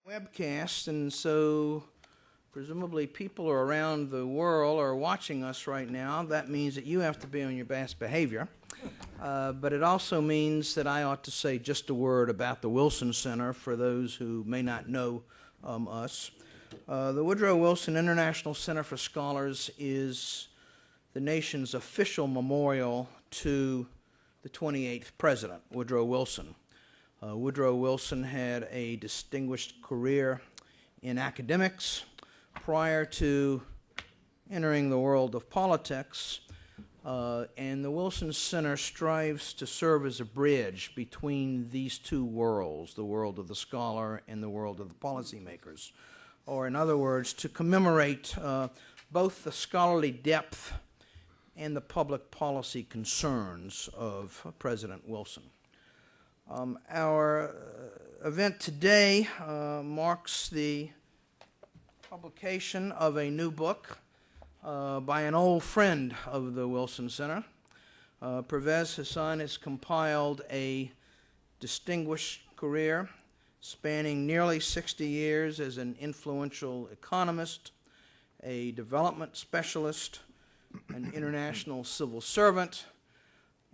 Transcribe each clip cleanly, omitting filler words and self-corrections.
Webcast, and so presumably people are around the world are watching us right now. That means that you have to be on your best behavior. But it also means that I ought to say just a word about the Wilson Center for those who may not know us. The Woodrow Wilson International Center for Scholars is the nation's official memorial to the 28th President, Woodrow Wilson. Woodrow Wilson had a distinguished career in academics prior to entering the world of politics, and the Wilson Center strives to serve as a bridge between these two worlds, the world of the scholar and the world of the policymakers, or in other words, to commemorate both the scholarly depth and the public policy concerns of President Wilson. Our event today marks the publication of a new book by an old friend of the Wilson Center. Pervez Hassan has compiled a distinguished career spanning nearly 60 years as an influential economist, a development specialist, an international civil servant,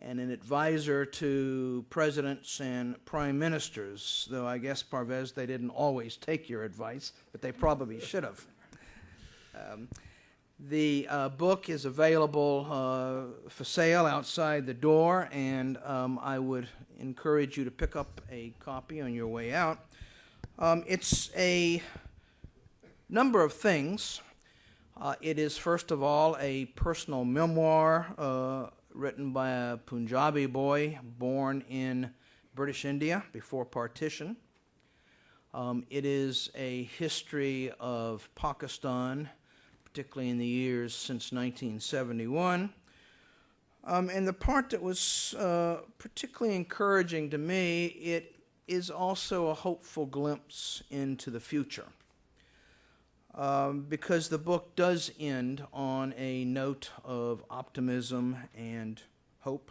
and an advisor to presidents and prime ministers, though I guess, Parvez, they didn't always take your advice, but they probably should have. The book is available for sale outside the door, and I would encourage you to pick up a copy on your way out. It's a number of things. It is, first of all, a personal memoir written by a Punjabi boy born in British India before partition. It is a history of Pakistan, particularly in the years since 1971. And the part that was particularly encouraging to me, it is also a hopeful glimpse into the future. Because the book does end on a note of optimism and hope.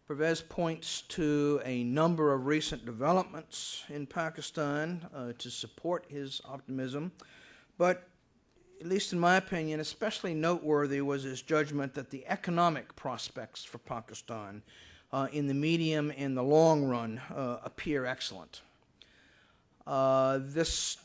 Pervez points to a number of recent developments in Pakistan to support his optimism, but at least in my opinion, especially noteworthy was his judgment that the economic prospects for Pakistan in the medium and the long run appear excellent. This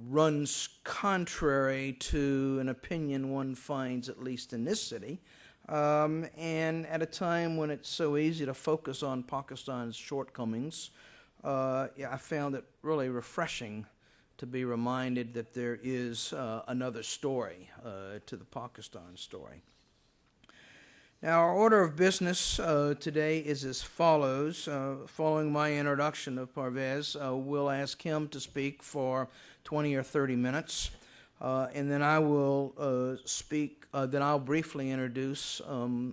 runs contrary to an opinion one finds, at least in this city, and at a time when it's so easy to focus on Pakistan's shortcomings, I found it really refreshing to be reminded that there is another story to the Pakistan story. Now, our order of business today is as follows. Following my introduction of Parvez, we'll ask him to speak for 20 or 30 minutes, and then I will then I'll briefly introduce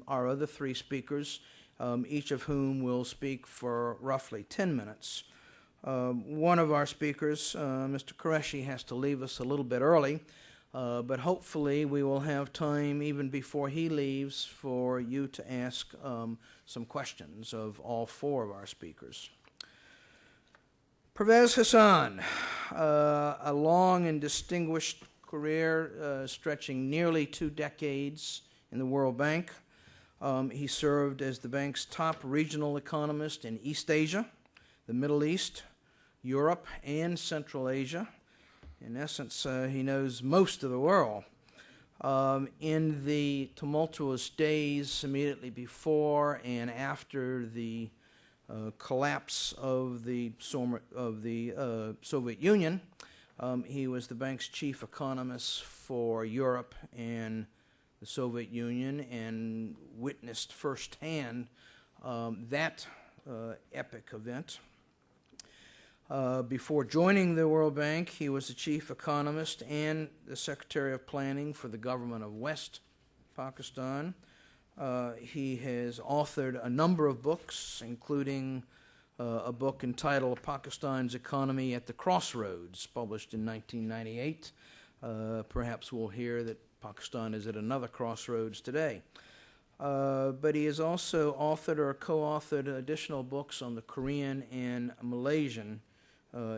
our other three speakers, each of whom will speak for roughly 10 minutes. One of our speakers, Mr. Qureshi, has to leave us a little bit early, but hopefully we will have time even before he leaves for you to ask some questions of all four of our speakers. Pervez Hassan, a long and distinguished career stretching nearly 2 decades in the World Bank. He served as the bank's top regional economist in East Asia, the Middle East, Europe, and Central Asia. In essence, he knows most of the world. In the tumultuous days immediately before and after the collapse of the Soviet Union, he was the bank's chief economist for Europe and the Soviet Union and witnessed firsthand that epic event. Before joining the World Bank, he was the chief economist and the Secretary of Planning for the government of West Pakistan. He has authored a number of books, including a book entitled Pakistan's Economy at the Crossroads, published in 1998. Perhaps we'll hear that Pakistan is at another crossroads today. But he has also authored or co-authored additional books on the Korean and Malaysian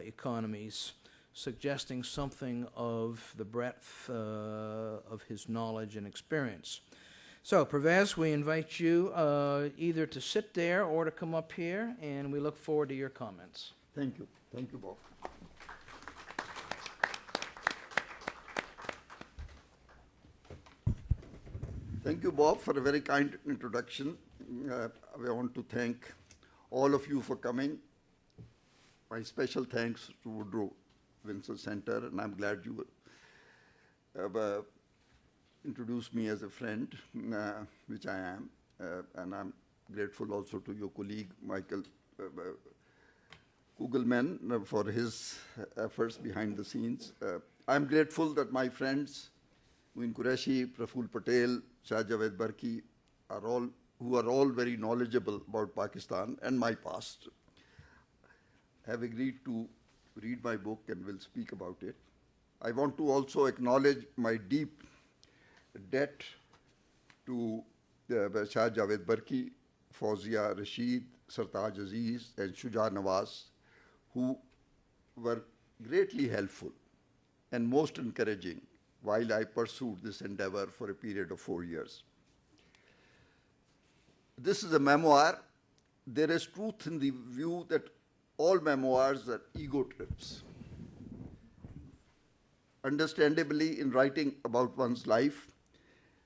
economies, suggesting something of the breadth of his knowledge and experience. So, Pervez, we invite you either to sit there or to come up here, and we look forward to your comments. Thank you. Thank you, Bob. Thank you, Bob, for a very kind introduction. I want to thank all of you for coming. My special thanks to Woodrow Wilson Center, and I'm glad you have introduced me as a friend, which I am, and I'm grateful also to your colleague, Michael Kugelman, for his efforts behind the scenes. I'm grateful that my friends, Muin Qureshi, Praful Patel, Shah Javed Barki, who are all very knowledgeable about Pakistan and my past, have agreed to read my book and will speak about it. I want to also acknowledge my deep debt to Shah Javed Barki, Fauzia Rashid, Sartaj Aziz, and Shuja Nawaz, who were greatly helpful and most encouraging while I pursued this endeavor for a period of 4 years. This is a memoir. There is truth in the view that all memoirs are ego trips. Understandably, in writing about one's life,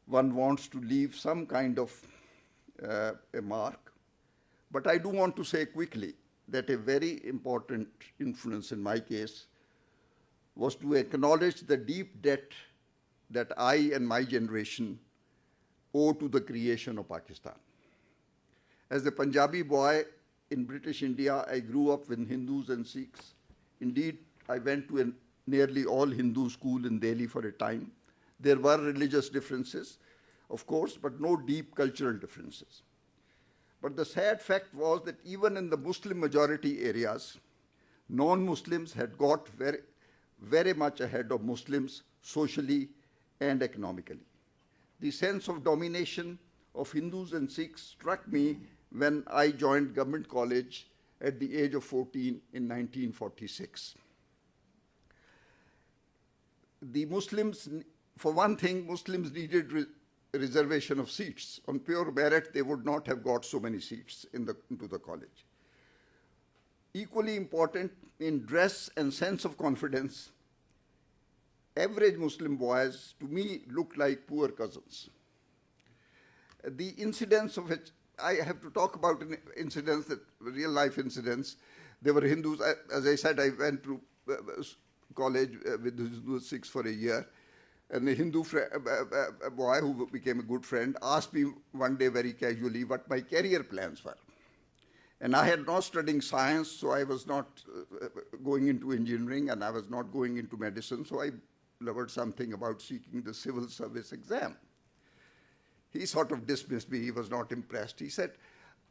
one wants to leave some kind of a mark. But I do want to say quickly that a very important influence in my case was to acknowledge the deep debt that I and my generation owe to the creation of Pakistan. As a Punjabi boy in British India, I grew up with Hindus and Sikhs. Indeed, I went to a nearly all Hindu school in Delhi for a time. There were religious differences, of course, but no deep cultural differences. But the sad fact was that even in the Muslim majority areas, non-Muslims had got very, very much ahead of Muslims socially and economically. The sense of domination of Hindus and Sikhs struck me when I joined government college at the age of 14 in 1946. The Muslims, for one thing, Muslims needed reservation of seats. On pure merit, they would not have got so many seats into the college. Equally important, in dress and sense of confidence, average Muslim boys, to me, looked like poor cousins. The incidents of which I have to talk about incidents, that real life incidents. There were Hindus. As I said, I went to college with the Hindu Sikhs for a year. And a Hindu a boy who became a good friend asked me one day very casually what my career plans were. And I had not studied science, so I was not going into engineering, and I was not going into medicine, so I learned something about seeking the civil service exam. He sort of dismissed me. He was not impressed. He said,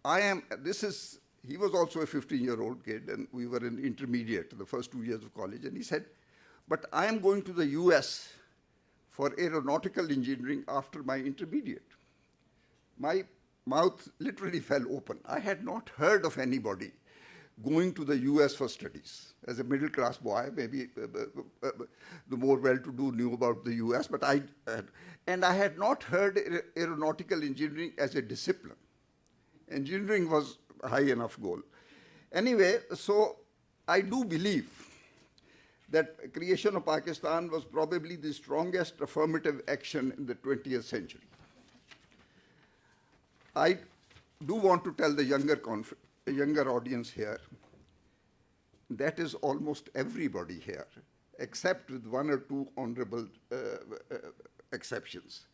he was also a 15-year-old kid, and we were in intermediate, the first 2 years of college, and he said, but I am going to the US for aeronautical engineering after my intermediate. My mouth literally fell open. I had not heard of anybody going to the US for studies. As a middle-class boy, maybe the more well-to-do knew about the US, but I had not heard aeronautical engineering as a discipline. Engineering was a high enough goal. Anyway, so I do believe that creation of Pakistan was probably the strongest affirmative action in the 20th century. I do want to tell the younger audience here, that is almost everybody here, except with one or two honorable exceptions,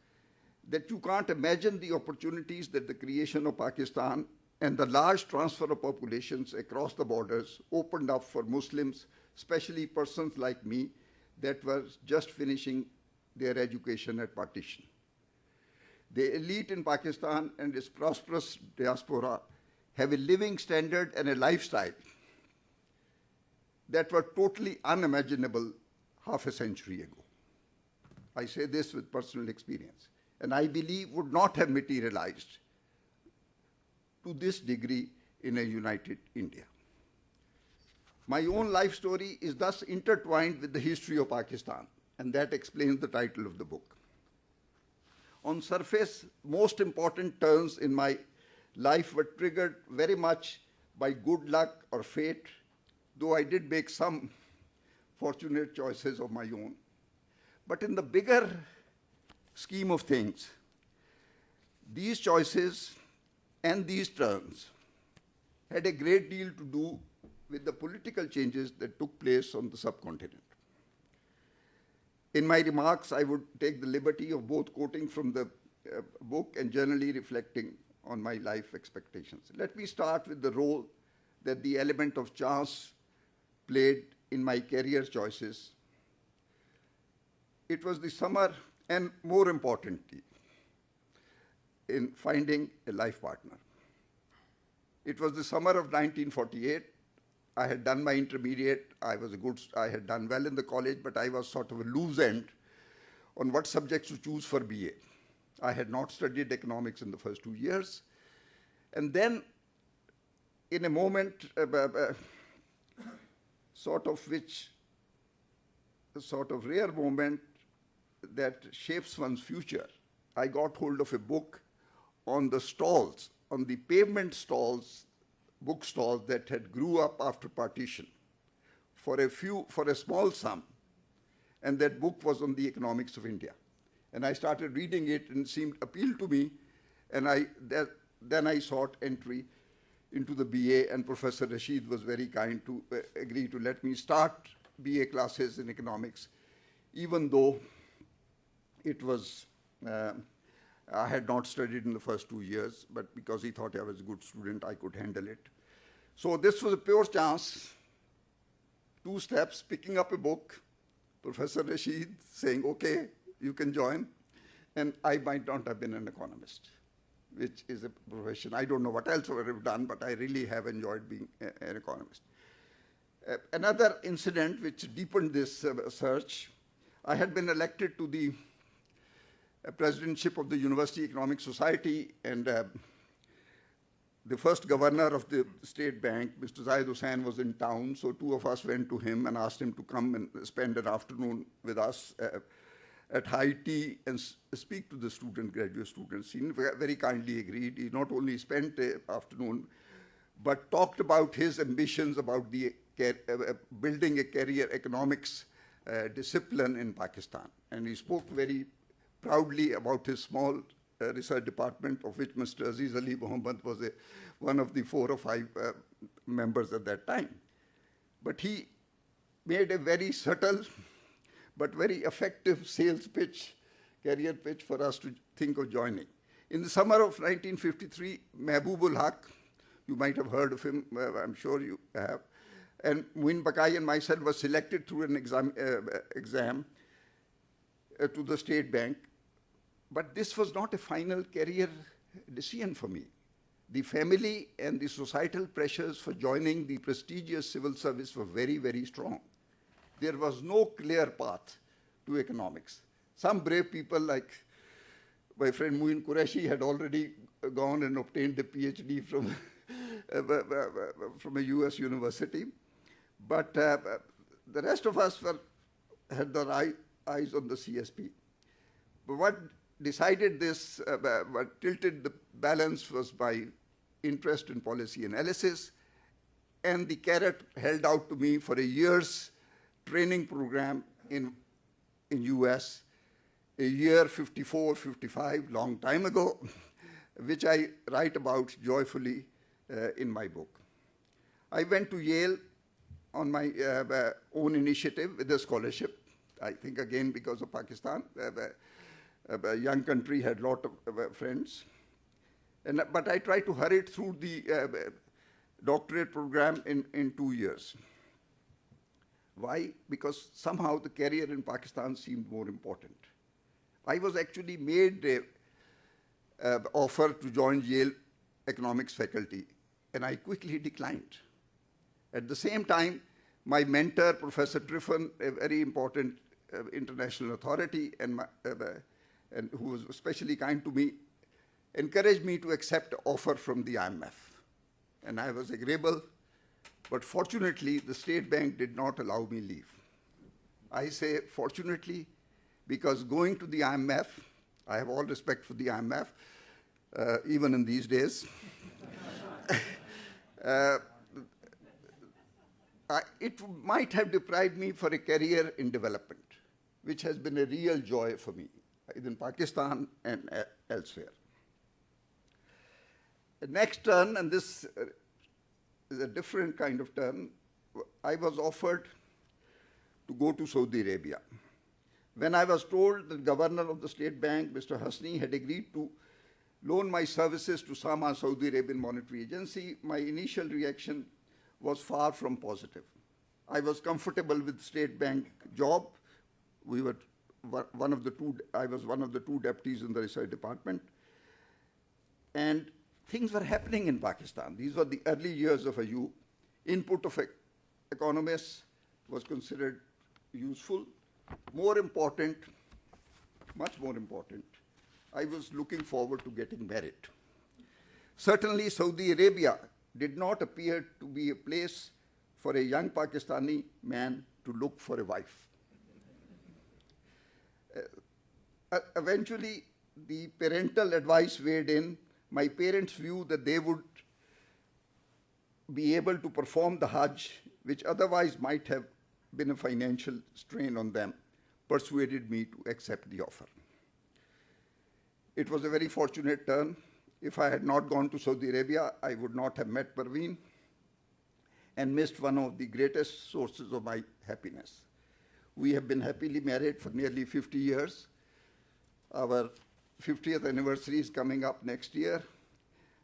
that you can't imagine the opportunities that the creation of Pakistan and the large transfer of populations across the borders opened up for Muslims, especially persons like me that were just finishing their education at partition. The elite in Pakistan and its prosperous diaspora have a living standard and a lifestyle that were totally unimaginable half a century ago. I say this with personal experience, and I believe would not have materialized to this degree in a united India. My own life story is thus intertwined with the history of Pakistan, and that explains the title of the book. On surface, most important turns in my life were triggered very much by good luck or fate, though I did make some fortunate choices of my own. But in the bigger scheme of things, these choices and these turns had a great deal to do with the political changes that took place on the subcontinent. In my remarks, I would take the liberty of both quoting from the book and generally reflecting on my life expectations. Let me start with the role that the element of chance played in my career choices. It was the summer, and more importantly, in finding a life partner. It was the summer of 1948. I had done my intermediate. I had done well in the college, but I was sort of a loose end on what subjects to choose for BA. I had not studied economics in the first 2 years. And then, in a moment, sort of rare moment that shapes one's future, I got hold of a book on the stalls, on the pavement stalls, bookstores that had grew up after partition for a small sum. And that book was on the economics of India. And I started reading it and it seemed appeal to me. And then I sought entry into the BA, and Professor Rashid was very kind to agree to let me start BA classes in economics, even though it was, I had not studied in the first 2 years, but because he thought I was a good student, I could handle it. So this was a pure chance. 2 steps, picking up a book, Professor Rashid saying, okay, you can join, and I might not have been an economist, which is a profession. I don't know what else I would have done, but I really have enjoyed being an economist. Another incident which deepened this search, I had been elected to the presidentship of the University Economic Society, and the first governor of the state bank, Mr. Zahid Hussain, was in town, so 2 of us went to him and asked him to come and spend an afternoon with us at high tea and speak to the graduate students. He very kindly agreed. He not only spent the afternoon, but talked about his ambitions about the building a career economics discipline in Pakistan. And he spoke very proudly about his small research department, of which Mr. Aziz Ali Muhammad was one of the 4 or 5 members at that time. But he made a very subtle but very effective sales pitch, career pitch for us to think of joining. In the summer of 1953, Mahbubul Haq, you might have heard of him, I'm sure you have, and Muin Bakai and myself were selected through an exam to the state bank. But this was not a final career decision for me. The family and the societal pressures for joining the prestigious civil service were very, very strong. There was no clear path to economics. Some brave people like my friend Muin Qureshi had already gone and obtained a PhD from a US university. But the rest of us had their eyes on the CSP. But what decided this, what tilted the balance was my interest in policy analysis, and the carrot held out to me for a year's training program in US, a year 54, 55, long time ago, which I write about joyfully in my book. I went to Yale on my own initiative with a scholarship, I think again because of Pakistan. A young country had a lot of friends. But I tried to hurry it through the doctorate program in 2 years. Why? Because somehow the career in Pakistan seemed more important. I was actually made an offer to join Yale economics faculty, and I quickly declined. At the same time, my mentor, Professor Triffon, a very important international authority, and who was especially kind to me, encouraged me to accept an offer from the IMF. And I was agreeable But fortunately, the State Bank did not allow me leave. I say fortunately because going to the IMF, I have all respect for the IMF, even in these days, it might have deprived me for a career in development, which has been a real joy for me, in Pakistan and elsewhere. The next turn, and this is a different kind of turn, I was offered to go to Saudi Arabia. When I was told the governor of the State Bank, Mr. Hasni, had agreed to loan my services to SAMA, Saudi Arabian Monetary Agency, my initial reaction was far from positive. I was comfortable with State Bank job. We were one of the two, I was one of the two deputies in the research department. And things were happening in Pakistan. These were the early years of AYU. Input of economists was considered useful. More important, much more important, I was looking forward to getting married. Certainly, Saudi Arabia did not appear to be a place for a young Pakistani man to look for a wife. Eventually, the parental advice weighed in. My parents' view that they would be able to perform the Hajj, which otherwise might have been a financial strain on them, persuaded me to accept the offer. It was a very fortunate turn. If I had not gone to Saudi Arabia, I would not have met Parveen and missed one of the greatest sources of my happiness. We have been happily married for nearly 50 years. Our 50th anniversary is coming up next year,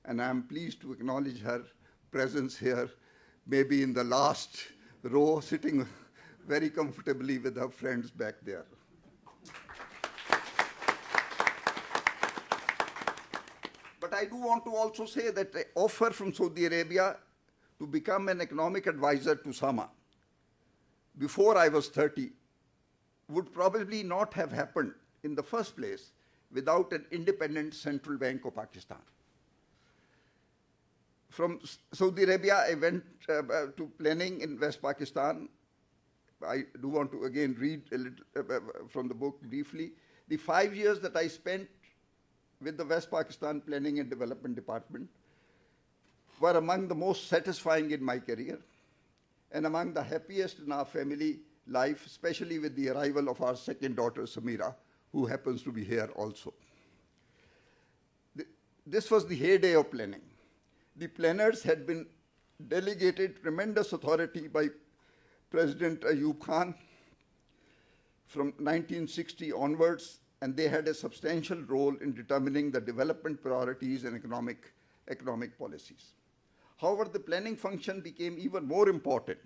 and I'm pleased to acknowledge her presence here, maybe in the last row, sitting very comfortably with her friends back there. But I do want to also say that the offer from Saudi Arabia to become an economic advisor to SAMA before I was 30 would probably not have happened in the first place without an independent central bank of Pakistan. From Saudi Arabia, I went to planning in West Pakistan. I do want to again read a little from the book briefly. The 5 years that I spent with the West Pakistan Planning and Development Department were among the most satisfying in my career and among the happiest in our family life, especially with the arrival of our second daughter, Samira, who happens to be here also. This was the heyday of planning. The planners had been delegated tremendous authority by President Ayub Khan from 1960 onwards, and they had a substantial role in determining the development priorities and economic policies. However, the planning function became even more important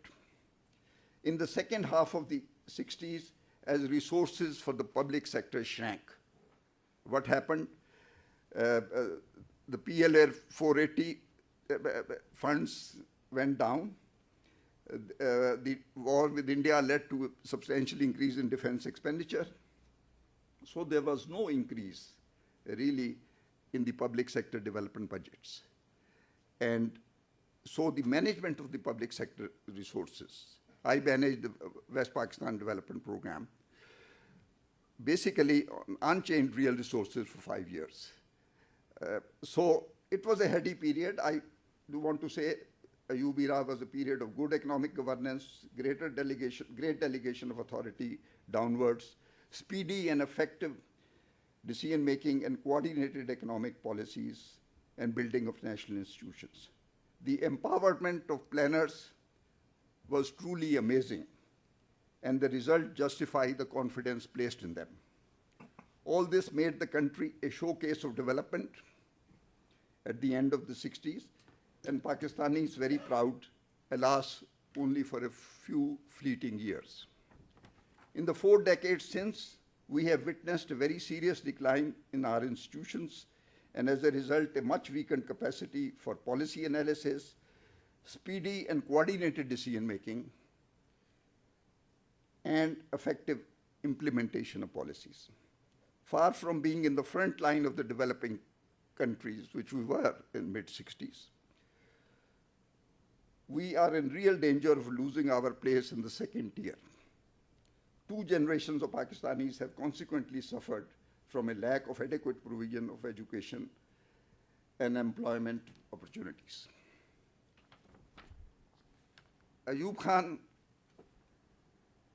in the second half of the 60s as resources for the public sector shrank. What happened? The PLR 480 funds went down. The war with India led to a substantial increase in defense expenditure. So there was no increase, really, in the public sector development budgets. And so the management of the public sector resources, I managed the West Pakistan Development Program, basically on unchanged real resources for 5 years. So it was a heady period. I do want to say Ayub era was a period of good economic governance, great delegation of authority downwards, speedy and effective decision-making and coordinated economic policies, and building of national institutions. The empowerment of planners was truly amazing, and the result justified the confidence placed in them. All this made the country a showcase of development at the end of the 60s, and Pakistanis very proud, alas, only for a few fleeting years. In the 4 decades since, we have witnessed a very serious decline in our institutions, and as a result, a much weakened capacity for policy analysis, speedy and coordinated decision-making, and effective implementation of policies. Far from being in the front line of the developing countries, which we were in mid-60s. we are in real danger of losing our place in the second tier. 2 generations of Pakistanis have consequently suffered from a lack of adequate provision of education and employment opportunities. Ayub Khan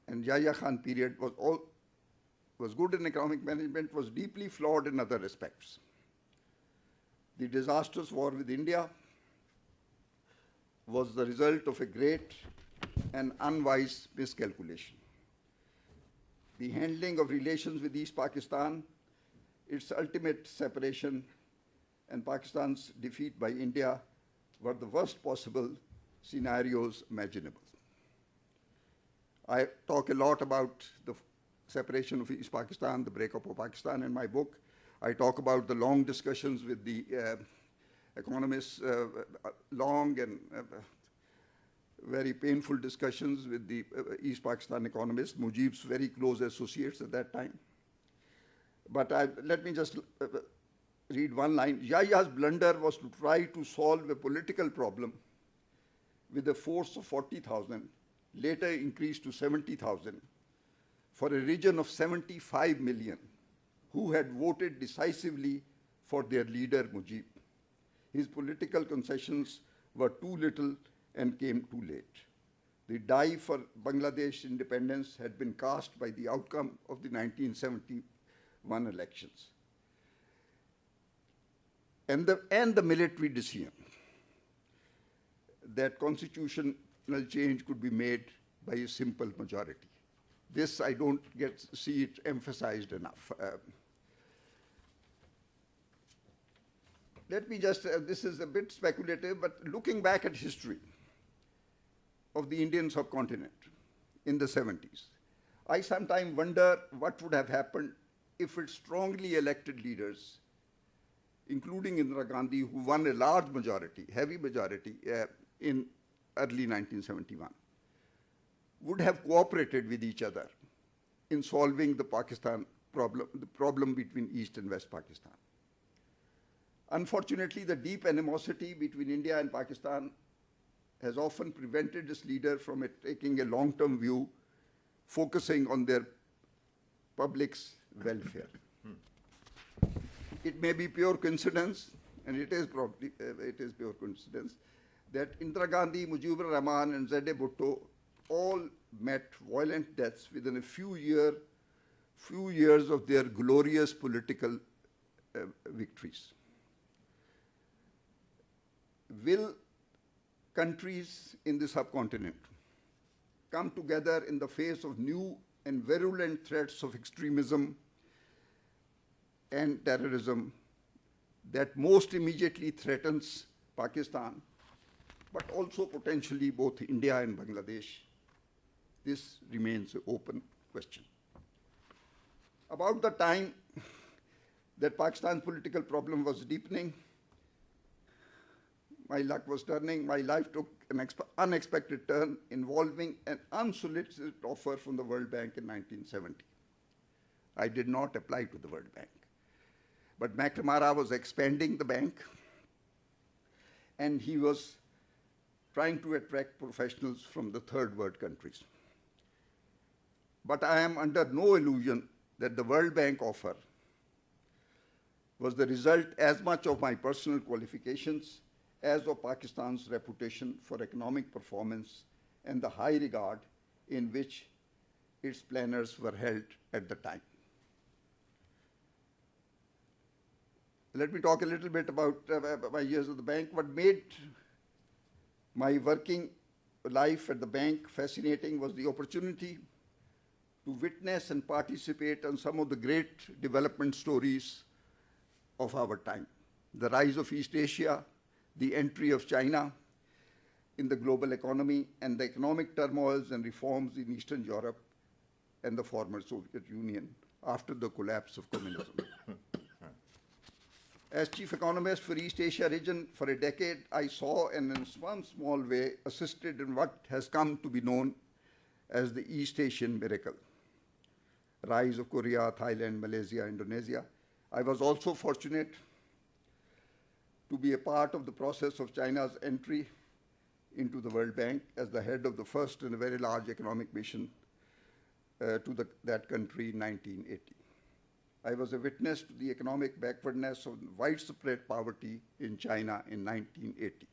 and Yahya Khan period was good in economic management, was deeply flawed in other respects. The disastrous war with India was the result of a great and unwise miscalculation. The handling of relations with East Pakistan, its ultimate separation, and Pakistan's defeat by India were the worst possible scenarios imaginable. I talk a lot about the separation of East Pakistan, the breakup of Pakistan in my book. I talk about the long discussions with the economists, long and very painful discussions with the East Pakistan economists, Mujib's very close associates at that time. But let me just read one line. Yahya's blunder was to try to solve a political problem with a force of 40,000, later increased to 70,000, for a region of 75 million who had voted decisively for their leader, Mujib. His political concessions were too little and came too late. The die for Bangladesh independence had been cast by the outcome of the 1971 elections. And the military decision that constitutional change could be made by a simple majority. This I don't see it emphasized enough. Let me just, this is a bit speculative, but looking back at history of the Indian subcontinent in the 70s, I sometimes wonder what would have happened if its strongly elected leaders, including Indira Gandhi, who won a large majority, heavy majority, in early 1971, would have cooperated with each other in solving the Pakistan problem, the problem between East and West Pakistan. Unfortunately, the deep animosity between India and Pakistan has often prevented its leader from taking a long-term view, focusing on their public's welfare. It may be pure coincidence, and it is probably pure coincidence, that Indira Gandhi, Mujibur Rahman, and Zade Bhutto all met violent deaths within a few years of their glorious political victories. Will countries in the subcontinent come together in the face of new and virulent threats of extremism and terrorism that most immediately threatens Pakistan, but also potentially both India and Bangladesh? This remains an open question. About the time that Pakistan's political problem was deepening, my luck was turning. My life took an unexpected turn involving an unsolicited offer from the World Bank in 1970. I did not apply to the World Bank. But McNamara was expanding the bank, and he was trying to attract professionals from the third world countries. But I am under no illusion that the World Bank offer was the result as much of my personal qualifications as of Pakistan's reputation for economic performance and the high regard in which its planners were held at the time. Let me talk a little bit about my years at the bank. What made my working life at the bank fascinating was the opportunity to witness and participate in some of the great development stories of our time. The rise of East Asia, the entry of China in the global economy, and the economic turmoils and reforms in Eastern Europe and the former Soviet Union after the collapse of communism. As chief economist for East Asia region for a decade, I saw and in one small way assisted in what has come to be known as the East Asian miracle. Rise of Korea, Thailand, Malaysia, Indonesia. I was also fortunate to be a part of the process of China's entry into the World Bank as the head of the first and a very large economic mission to that country in 1980. I was a witness to the economic backwardness of widespread poverty in China in 1980.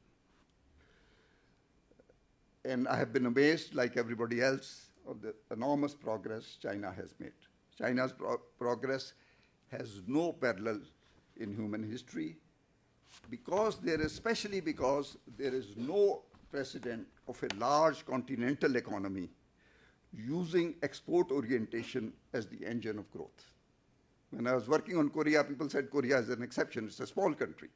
And I have been amazed, like everybody else, of the enormous progress China has made. China's progress has no parallel in human history, especially because there is no precedent of a large continental economy using export orientation as the engine of growth. When I was working on Korea, people said Korea is an exception. It's a small country.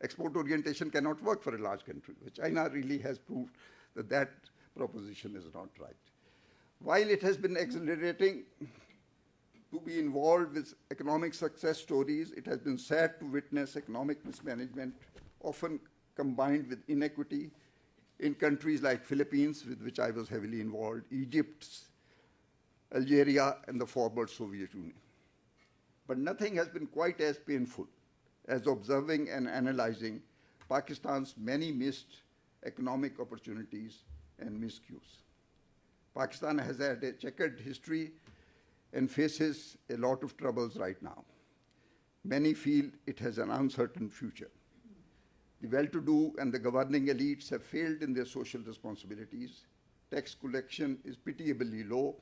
Export orientation cannot work for a large country. China really has proved that that proposition is not right. While it has been exhilarating to be involved with economic success stories, it has been sad to witness economic mismanagement, often combined with inequity, in countries like Philippines, with which I was heavily involved, Egypt, Algeria, and the former Soviet Union. But nothing has been quite as painful as observing and analyzing Pakistan's many missed economic opportunities and miscues. Pakistan has had a checkered history and faces a lot of troubles right now. Many feel it has an uncertain future. The well-to-do and the governing elites have failed in their social responsibilities. Tax collection is pitiably low.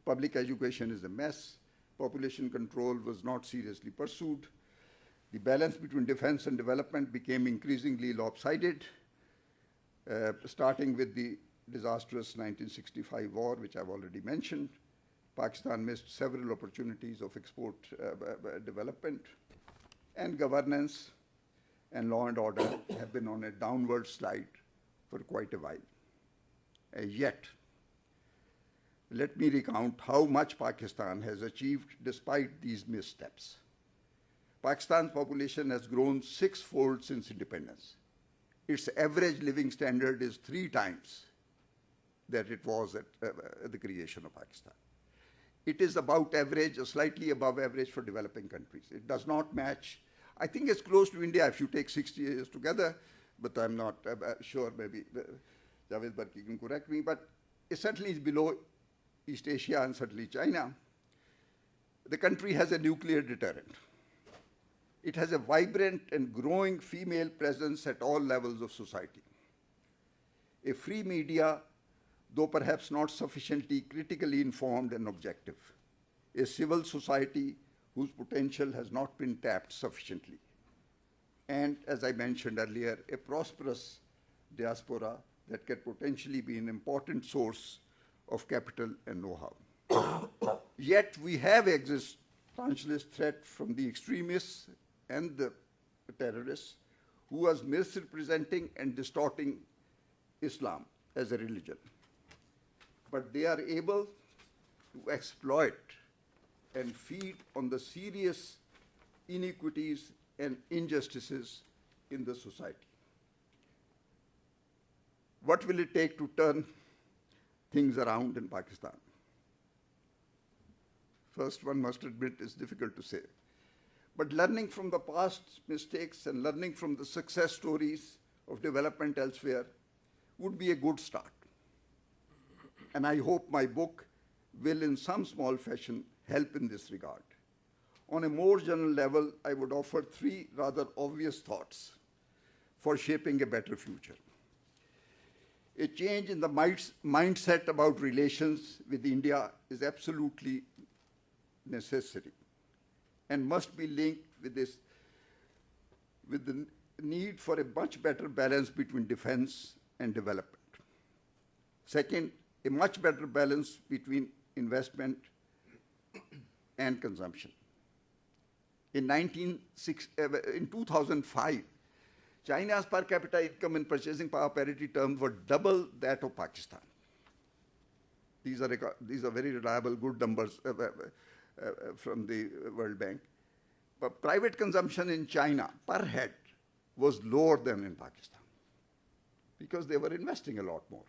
Public education is a mess. Population control was not seriously pursued. The balance between defense and development became increasingly lopsided, starting with the disastrous 1965 war, which I've already mentioned. Pakistan missed several opportunities of export development, and governance and law and order have been on a downward slide for quite a while. Yet, let me recount how much Pakistan has achieved despite these missteps. Pakistan's population has grown six-fold since independence. Its average living standard is 3 times that it was at the creation of Pakistan. It is about average, or slightly above average for developing countries. It does not match. I think it's close to India if you take 60 years together, but I'm not sure, maybe Javed Barki can correct me, but it certainly is below East Asia and certainly China. The country has a nuclear deterrent. It has a vibrant and growing female presence at all levels of society. A free media, though perhaps not sufficiently critically informed and objective. A civil society whose potential has not been tapped sufficiently. And, as I mentioned earlier, a prosperous diaspora that can potentially be an important source of capital and know-how. Yet we have existentialist threat from the extremists and the terrorists who are misrepresenting and distorting Islam as a religion. But they are able to exploit and feed on the serious inequities and injustices in the society. What will it take to turn things around in Pakistan? First, one must admit it's difficult to say. But learning from the past mistakes and learning from the success stories of development elsewhere would be a good start. And I hope my book will, in some small fashion, help in this regard. On a more general level, I would offer 3 rather obvious thoughts for shaping a better future. A change in the mindset about relations with India is absolutely necessary and must be linked with the need for a much better balance between defense and development. Second, a much better balance between investment and consumption. In 2005, China's per capita income in purchasing power parity terms were double that of Pakistan. These are very reliable, good numbers from the World Bank. But private consumption in China per head was lower than in Pakistan because they were investing a lot more.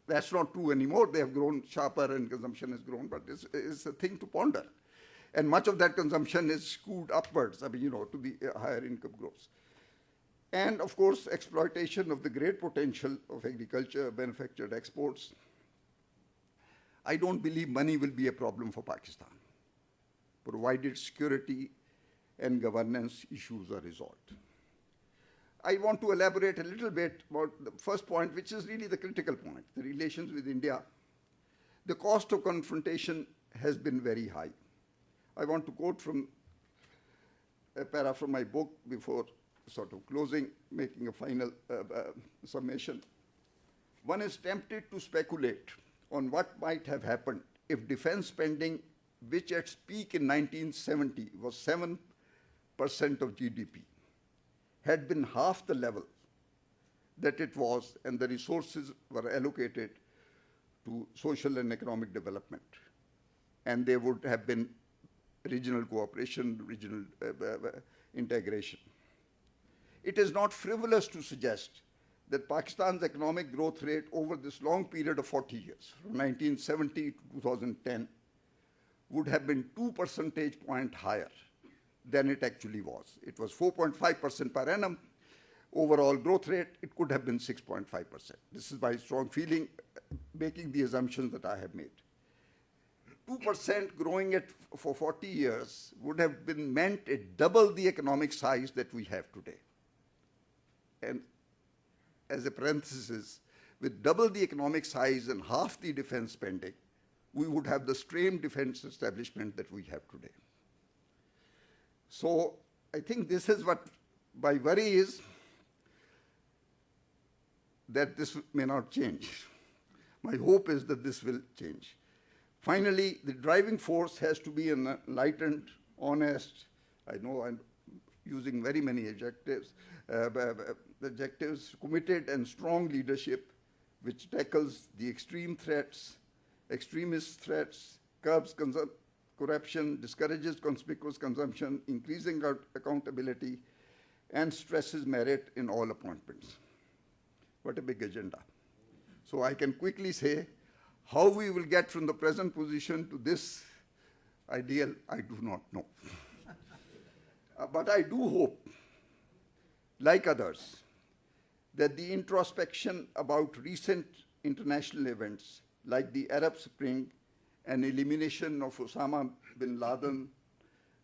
That's not true anymore. They have grown sharper and consumption has grown, but it's a thing to ponder. And much of that consumption is skewed upwards, to the higher income groups. And of course, exploitation of the great potential of agriculture, manufactured exports. I don't believe money will be a problem for Pakistan, provided security and governance issues are resolved. I want to elaborate a little bit about the first point, which is really the critical point, the relations with India. The cost of confrontation has been very high. I want to quote from a para from my book before sort of closing, making a final summation. One is tempted to speculate on what might have happened if defense spending, which at its peak in 1970 was 7% of GDP, had been half the level that it was, and the resources were allocated to social and economic development. And there would have been regional cooperation, regional integration. It is not frivolous to suggest that Pakistan's economic growth rate over this long period of 40 years, from 1970 to 2010, would have been 2 percentage points higher than it actually was. It was 4.5% per annum. Overall growth rate, it could have been 6.5%. This is my strong feeling, making the assumptions that I have made. 2% growing it for 40 years would have been meant at double the economic size that we have today. And as a parenthesis, with double the economic size and half the defense spending, we would have the strained defense establishment that we have today. So I think this is what my worry is, that this may not change. My hope is that this will change. Finally, the driving force has to be an enlightened, honest, I know I'm using very many adjectives, committed and strong leadership which tackles the extreme threats, extremist threats, curbs corruption, discourages conspicuous consumption, increasing accountability, and stresses merit in all appointments. What a big agenda. So I can quickly say how we will get from the present position to this ideal, I do not know. But I do hope, like others, that the introspection about recent international events like the Arab Spring and elimination of Osama bin Laden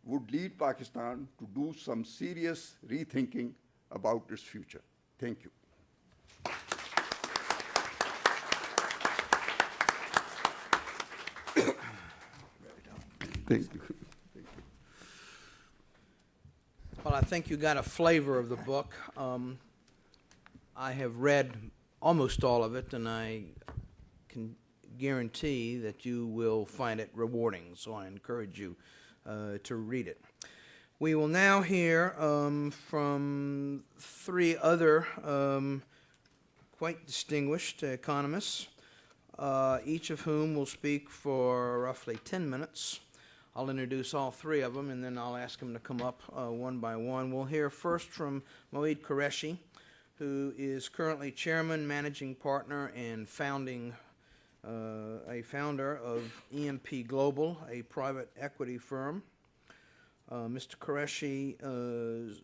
would lead Pakistan to do some serious rethinking about its future. Thank you. Thank you. Well, I think you got a flavor of the book. I have read almost all of it, and I can guarantee that you will find it rewarding, so I encourage you to read it. We will now hear from three other quite distinguished economists, each of whom will speak for roughly 10 minutes. I'll introduce all three of them, and then I'll ask them to come up one by one. We'll hear first from Moeed Qureshi, who is currently chairman, managing partner, and a founder of EMP Global, a private equity firm. Mr. Qureshi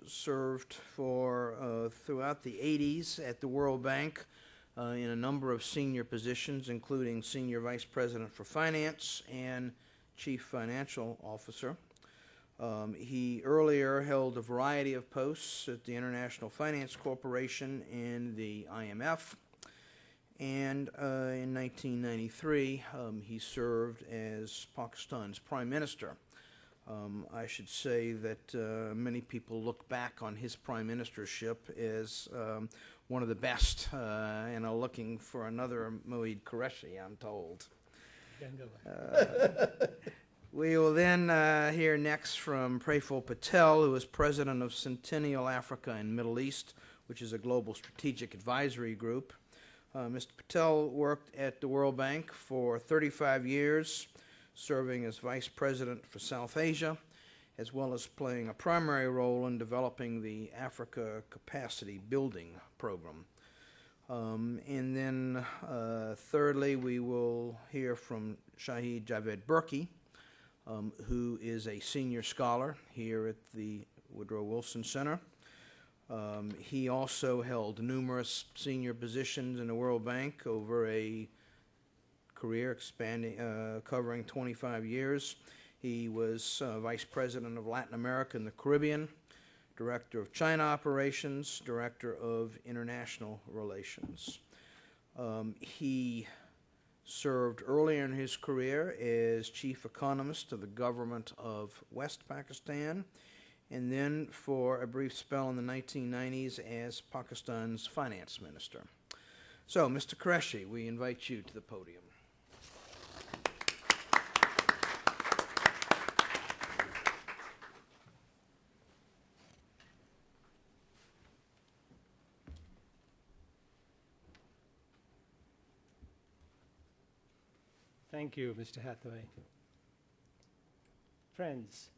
served for throughout the 80s at the World Bank in a number of senior positions, including Senior Vice President for Finance and Chief Financial Officer. He earlier held a variety of posts at the International Finance Corporation and the IMF. And in 1993, he served as Pakistan's Prime Minister. I should say that many people look back on his prime ministership as one of the best and are looking for another Moeed Qureshi, I'm told. We will then hear next from Praful Patel, who is president of Centennial Africa and Middle East, which is a global strategic advisory group. Mr. Patel worked at the World Bank for 35 years, serving as vice president for South Asia, as well as playing a primary role in developing the Africa Capacity Building Program. And then thirdly, we will hear from Shahid Javed Burki, who is a senior scholar here at the Woodrow Wilson Center. He also held numerous senior positions in the World Bank over a career covering 25 years. He was Vice President of Latin America and the Caribbean, Director of China Operations, Director of International Relations. He served earlier in his career as Chief Economist of the government of West Pakistan, and then for a brief spell in the 1990s as Pakistan's Finance Minister. So, Mr. Qureshi, we invite you to the podium. Thank you, Mr. Hathaway. Friends,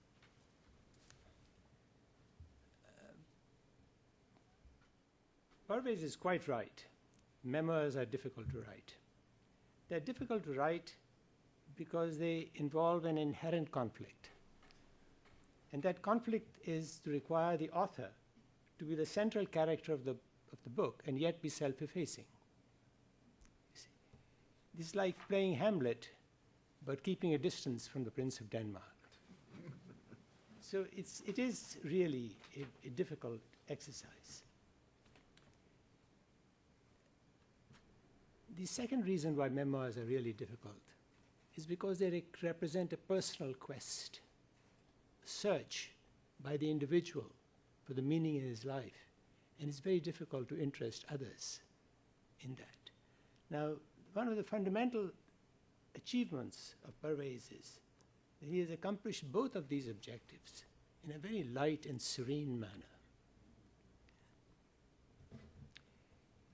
Parvez is quite right. Memoirs are difficult to write. They're difficult to write because they involve an inherent conflict. And that conflict is to require the author to be the central character of the book and yet be self-effacing. This is like playing Hamlet, but keeping a distance from the Prince of Denmark. So it is really a difficult exercise. The second reason why memoirs are really difficult is because they represent a personal quest, a search by the individual for the meaning in his life, and it's very difficult to interest others in that. Now, one of the fundamental achievements of Parvez is that he has accomplished both of these objectives in a very light and serene manner.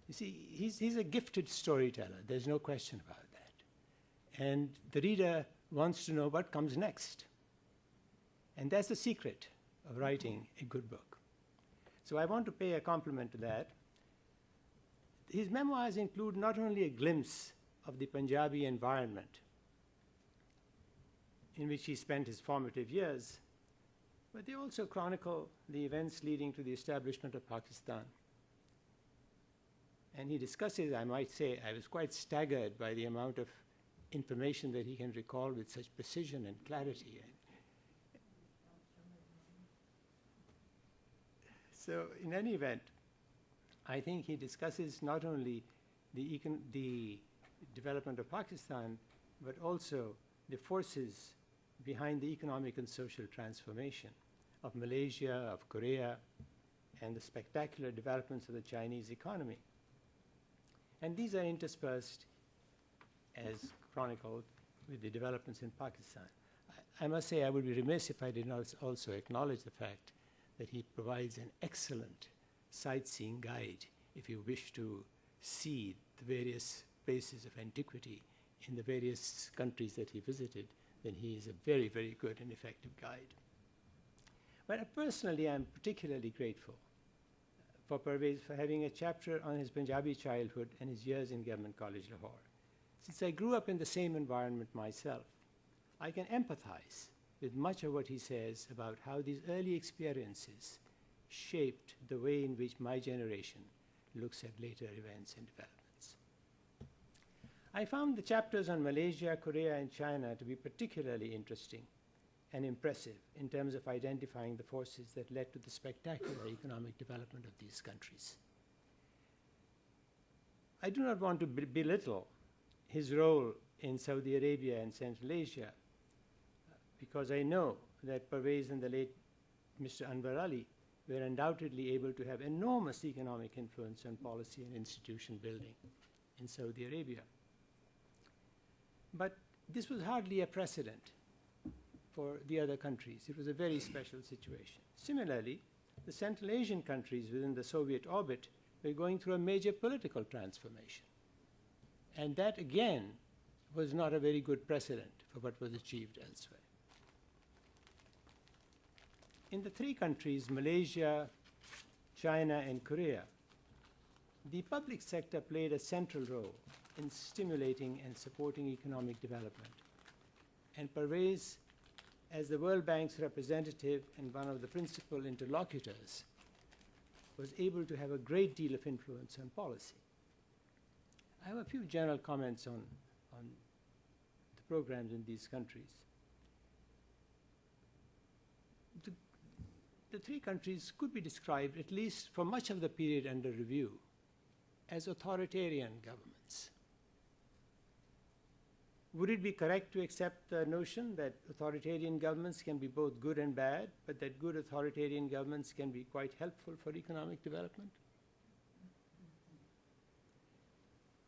You see, he's a gifted storyteller. There's no question about that. And the reader wants to know what comes next. And that's the secret of writing a good book. So I want to pay a compliment to that. His memoirs include not only a glimpse of the Punjabi environment in which he spent his formative years, but they also chronicle the events leading to the establishment of Pakistan. And he discusses, I might say, I was quite staggered by the amount of information that he can recall with such precision and clarity. So in any event, I think he discusses not only the development of Pakistan, but also the forces behind the economic and social transformation of Malaysia, of Korea, and the spectacular developments of the Chinese economy. And these are interspersed, as chronicled, with the developments in Pakistan. I must say I would be remiss if I did not also acknowledge the fact that he provides an excellent sightseeing guide if you wish to see the various places of antiquity in the various countries that he visited, then he is a very, very good and effective guide. But personally, I'm particularly grateful for Parvez for having a chapter on his Punjabi childhood and his years in Government College, Lahore. Since I grew up in the same environment myself, I can empathize with much of what he says about how these early experiences shaped the way in which my generation looks at later events and developments. I found the chapters on Malaysia, Korea, and China to be particularly interesting and impressive in terms of identifying the forces that led to the spectacular economic development of these countries. I do not want to belittle his role in Saudi Arabia and Central Asia, because I know that Parvez and the late Mr. Anwar Ali were undoubtedly able to have enormous economic influence on policy and institution building in Saudi Arabia. But this was hardly a precedent for the other countries. It was a very special situation. Similarly, the Central Asian countries within the Soviet orbit were going through a major political transformation. And that, again, was not a very good precedent for what was achieved elsewhere. In the three countries, Malaysia, China, and Korea, the public sector played a central role in stimulating and supporting economic development. And Parvez, as the World Bank's representative and one of the principal interlocutors, was able to have a great deal of influence on policy. I have a few general comments on the programs in these countries. The three countries could be described, at least for much of the period under review, as authoritarian governments. Would it be correct to accept the notion that authoritarian governments can be both good and bad, but that good authoritarian governments can be quite helpful for economic development?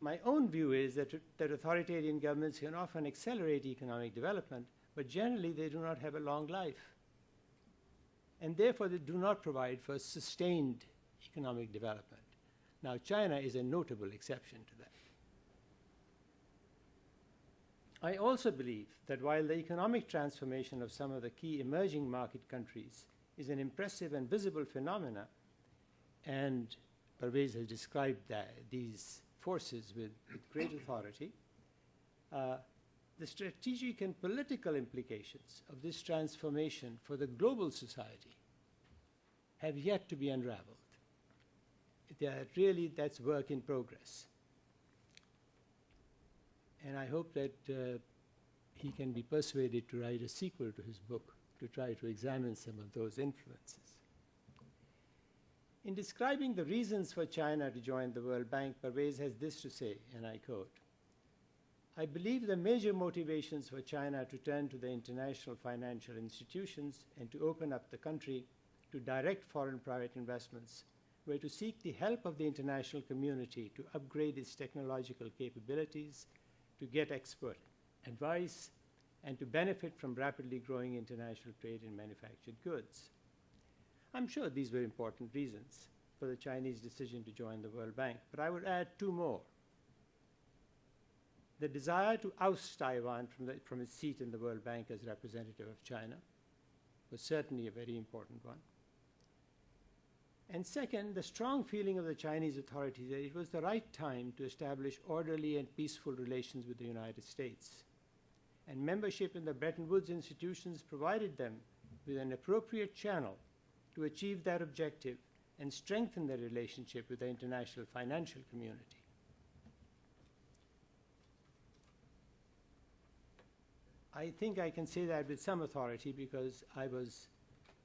My own view is that authoritarian governments can often accelerate economic development, but generally they do not have a long life. And therefore they do not provide for sustained economic development. Now, China is a notable exception to that. I also believe that while the economic transformation of some of the key emerging market countries is an impressive and visible phenomena, and Parvez has described these forces with great authority, the strategic and political implications of this transformation for the global society have yet to be unraveled. That's work in progress. And I hope that he can be persuaded to write a sequel to his book to try to examine some of those influences. In describing the reasons for China to join the World Bank, Parvez has this to say, and I quote, "I believe the major motivations for China to turn to the international financial institutions and to open up the country to direct foreign private investments were to seek the help of the international community to upgrade its technological capabilities, to get expert advice, and to benefit from rapidly growing international trade in manufactured goods." I'm sure these were important reasons for the Chinese decision to join the World Bank, but I would add two more. The desire to oust Taiwan from its seat in the World Bank as representative of China was certainly a very important one. And second, the strong feeling of the Chinese authorities that it was the right time to establish orderly and peaceful relations with the United States. And membership in the Bretton Woods institutions provided them with an appropriate channel to achieve that objective and strengthen their relationship with the international financial community. I think I can say that with some authority because I was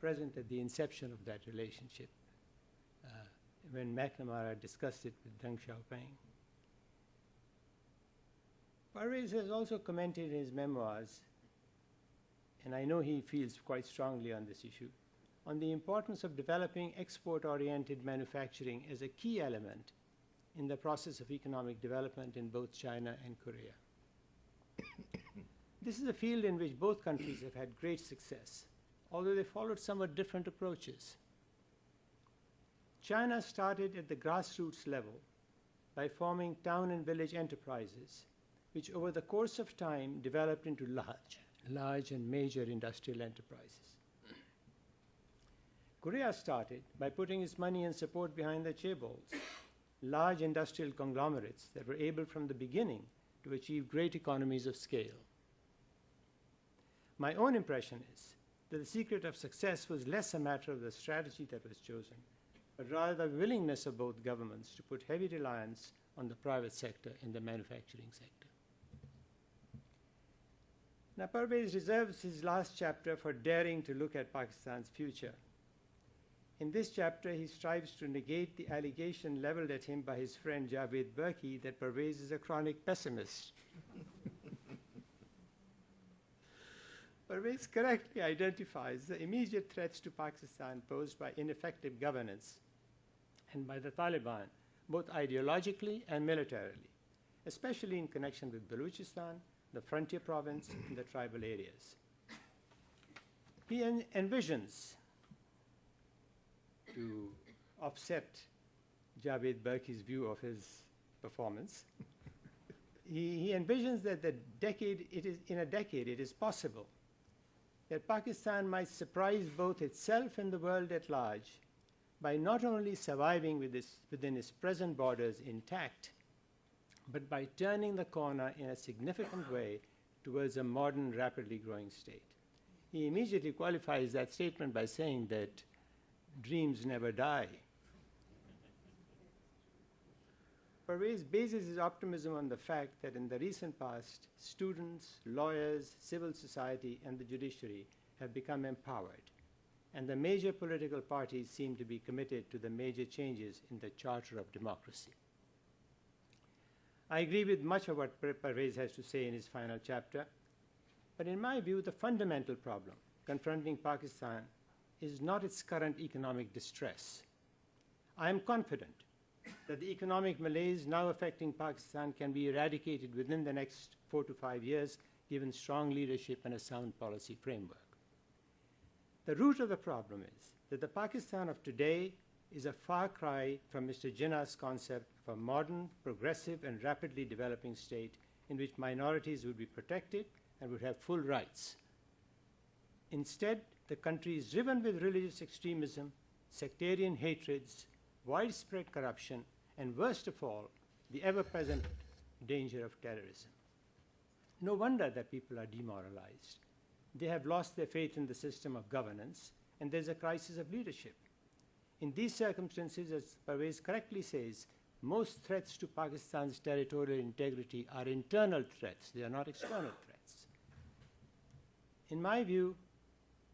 present at the inception of that relationship when McNamara discussed it with Deng Xiaoping. Parvez has also commented in his memoirs, and I know he feels quite strongly on this issue, on the importance of developing export-oriented manufacturing as a key element in the process of economic development in both China and Korea. This is a field in which both countries have had great success, although they followed somewhat different approaches. China started at the grassroots level by forming town and village enterprises, which over the course of time developed into large and major industrial enterprises. Korea started by putting its money and support behind the chaebols, large industrial conglomerates that were able from the beginning to achieve great economies of scale. My own impression is that the secret of success was less a matter of the strategy that was chosen, but rather the willingness of both governments to put heavy reliance on the private sector in the manufacturing sector. Now, Parvez reserves his last chapter for daring to look at Pakistan's future. In this chapter, he strives to negate the allegation leveled at him by his friend Javed Berki that Parvez is a chronic pessimist. Parvez correctly identifies the immediate threats to Pakistan posed by ineffective governance and by the Taliban, both ideologically and militarily, especially in connection with Baluchistan, the frontier province, and the tribal areas. He envisions, to offset Javed Berki's view of his performance, he envisions that in a decade it is possible that Pakistan might surprise both itself and the world at large by not only surviving within its present borders intact, but by turning the corner in a significant way towards a modern, rapidly growing state. He immediately qualifies that statement by saying that dreams never die. Pervez bases his optimism on the fact that in the recent past, students, lawyers, civil society, and the judiciary have become empowered, and the major political parties seem to be committed to the major changes in the Charter of Democracy. I agree with much of what Pervez has to say in his final chapter, but in my view, the fundamental problem confronting Pakistan is not its current economic distress. I am confident that the economic malaise now affecting Pakistan can be eradicated within the next 4 to 5 years, given strong leadership and a sound policy framework. The root of the problem is that the Pakistan of today is a far cry from Mr. Jinnah's concept of a modern, progressive, and rapidly developing state in which minorities would be protected and would have full rights. Instead, the country is riven with religious extremism, sectarian hatreds, widespread corruption, and worst of all, the ever-present danger of terrorism. No wonder that people are demoralized. They have lost their faith in the system of governance, and there's a crisis of leadership. In these circumstances, as Pervez correctly says, most threats to Pakistan's territorial integrity are internal threats. They are not external threats. In my view,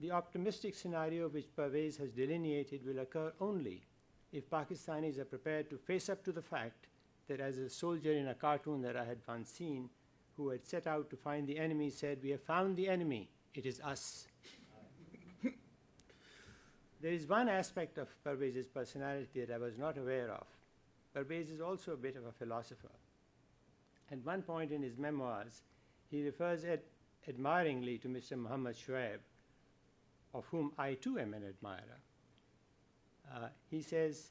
the optimistic scenario which Pervez has delineated will occur only if Pakistanis are prepared to face up to the fact that, as a soldier in a cartoon that I had once seen, who had set out to find the enemy, said, "We have found the enemy, it is us." There is one aspect of Pervez's personality that I was not aware of. Pervez is also a bit of a philosopher. At one point in his memoirs, he refers admiringly to Mr. Muhammad Shoaib, of whom I too am an admirer. He says,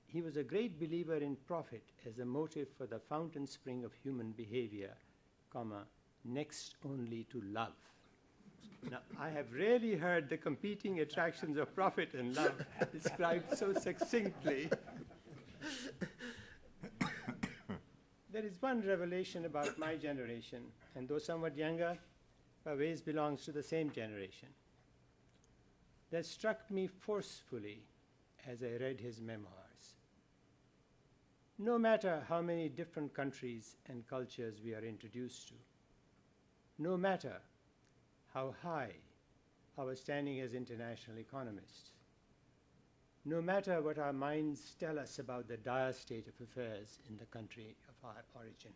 he was a great believer in profit as a motive for the fountain spring of human behavior, next only to love. Now, I have rarely heard the competing attractions of profit and love described so succinctly. There is one revelation about my generation, and though somewhat younger, Pervez belongs to the same generation, that struck me forcefully as I read his memoirs. No matter how many different countries and cultures we are introduced to, no matter how high our standing as international economists, no matter what our minds tell us about the dire state of affairs in the country of our origin,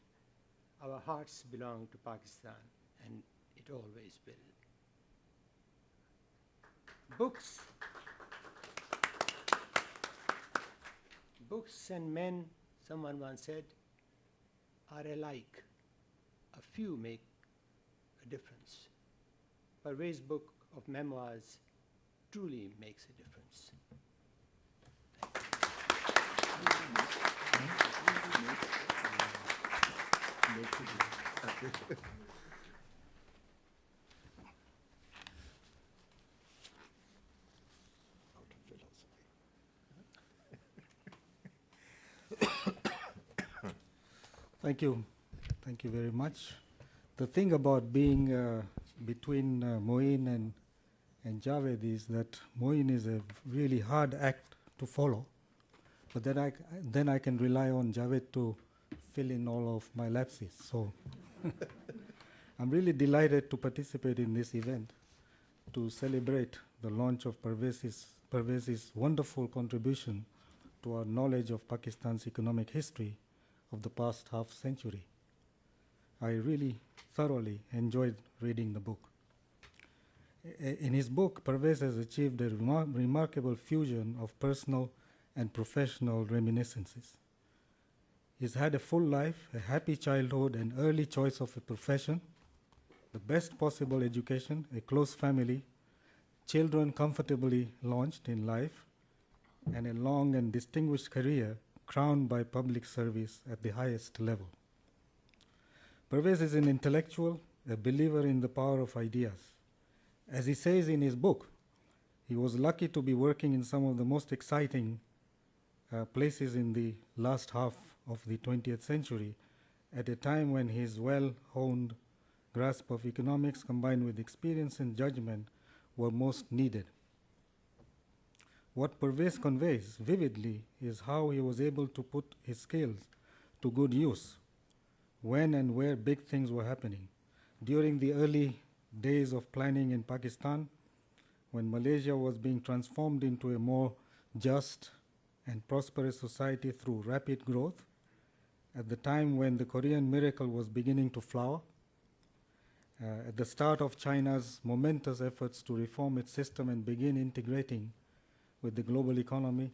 our hearts belong to Pakistan, and it always will. Books and men, someone once said, are alike. A few make a difference. Pervez's book of memoirs truly makes a difference. Thank you. Thank you very much. The thing about being between Moin and Javed is that Moin is a really hard act to follow, but then I can rely on Javed to fill in all of my lapses. So I'm really delighted to participate in this event to celebrate the launch of Pervez's wonderful contribution to our knowledge of Pakistan's economic history of the past half century. I really thoroughly enjoyed reading the book. In his book, Pervez has achieved a remarkable fusion of personal and professional reminiscences. He's had a full life, a happy childhood, an early choice of a profession, the best possible education, a close family, children comfortably launched in life, and a long and distinguished career crowned by public service at the highest level. Pervez is an intellectual, a believer in the power of ideas. As he says in his book, he was lucky to be working in some of the most exciting places in the last half of the 20th century, at a time when his well-honed grasp of economics combined with experience and judgment were most needed. What Pervez conveys vividly is how he was able to put his skills to good use when and where big things were happening. During the early days of planning in Pakistan, when Malaysia was being transformed into a more just and prosperous society through rapid growth, at the time when the Korean miracle was beginning to flower, at the start of China's momentous efforts to reform its system and begin integrating with the global economy,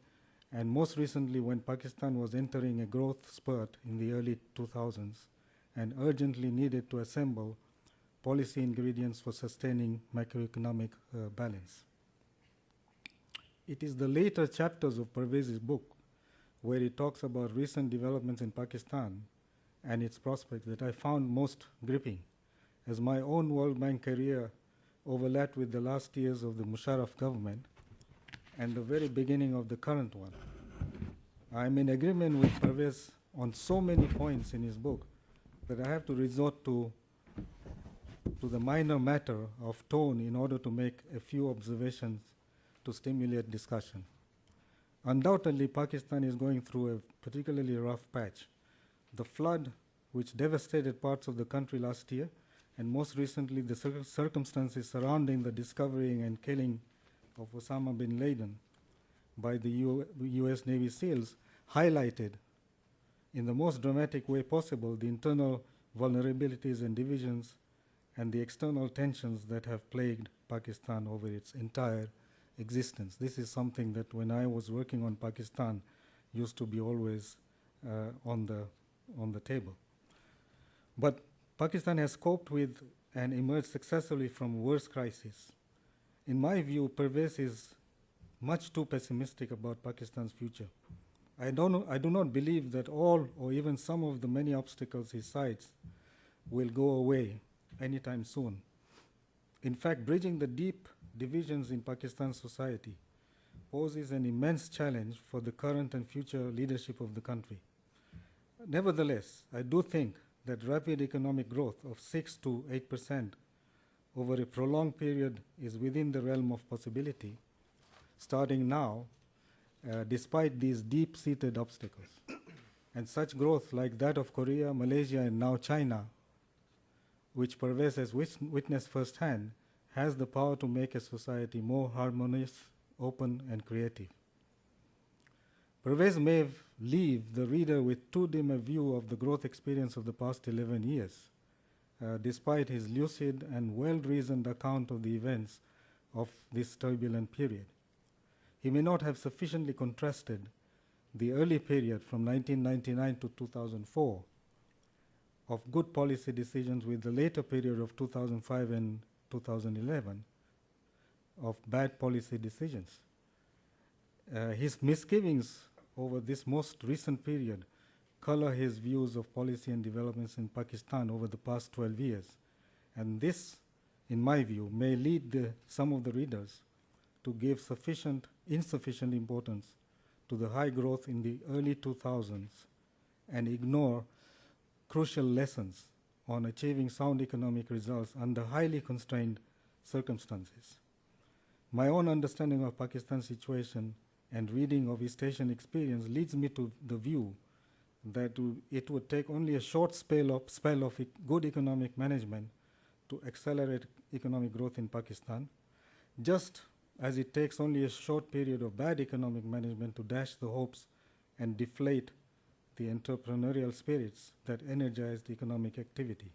and most recently when Pakistan was entering a growth spurt in the early 2000s and urgently needed to assemble policy ingredients for sustaining macroeconomic balance. It is the later chapters of Pervez's book where he talks about recent developments in Pakistan and its prospects that I found most gripping, as my own World Bank career overlapped with the last years of the Musharraf government and the very beginning of the current one. I am in agreement with Pervez on so many points in his book that I have to resort to the minor matter of tone in order to make a few observations to stimulate discussion. Undoubtedly, Pakistan is going through a particularly rough patch. The flood which devastated parts of the country last year, and most recently the circumstances surrounding the discovery and killing of Osama bin Laden by the US Navy SEALs, highlighted in the most dramatic way possible the internal vulnerabilities and divisions and the external tensions that have plagued Pakistan over its entire existence. This is something that when I was working on Pakistan used to be always on the table. But Pakistan has coped with and emerged successfully from worse crises. In my view, Pervez is much too pessimistic about Pakistan's future. I do not believe that all or even some of the many obstacles he cites will go away anytime soon. In fact, bridging the deep divisions in Pakistan's society poses an immense challenge for the current and future leadership of the country. Nevertheless, I do think that rapid economic growth of 6 to 8% over a prolonged period is within the realm of possibility, starting now, despite these deep-seated obstacles. And such growth, like that of Korea, Malaysia, and now China, which Pervez has witnessed firsthand, has the power to make a society more harmonious, open, and creative. Pervez may leave the reader with too dim a view of the growth experience of the past 11 years, despite his lucid and well-reasoned account of the events of this turbulent period. He may not have sufficiently contrasted the early period from 1999 to 2004 of good policy decisions with the later period of 2005 and 2011 of bad policy decisions. His misgivings over this most recent period color his views of policy and developments in Pakistan over the past 12 years. And this, in my view, may lead some of the readers to give insufficient importance to the high growth in the early 2000s and ignore crucial lessons on achieving sound economic results under highly constrained circumstances. My own understanding of Pakistan's situation and reading of East Asian experience leads me to the view that it would take only a short spell of good economic management to accelerate economic growth in Pakistan, just as it takes only a short period of bad economic management to dash the hopes and deflate the entrepreneurial spirits that energized economic activity.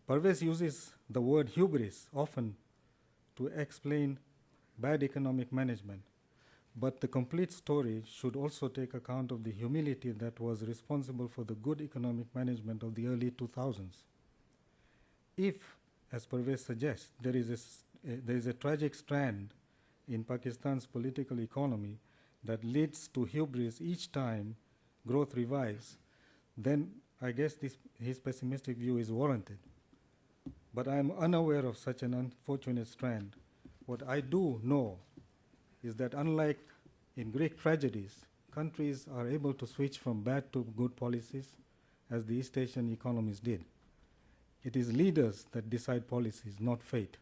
Pervez uses the word hubris often to explain bad economic management, but the complete story should also take account of the humility that was responsible for the good economic management of the early 2000s. If, as Pervez suggests, there is a tragic strand in Pakistan's political economy that leads to hubris each time growth revives, then I guess his pessimistic view is warranted. But I am unaware of such an unfortunate strand. What I do know is that unlike in Greek tragedies, countries are able to switch from bad to good policies as the East Asian economies did. It is leaders that decide policies, not fate.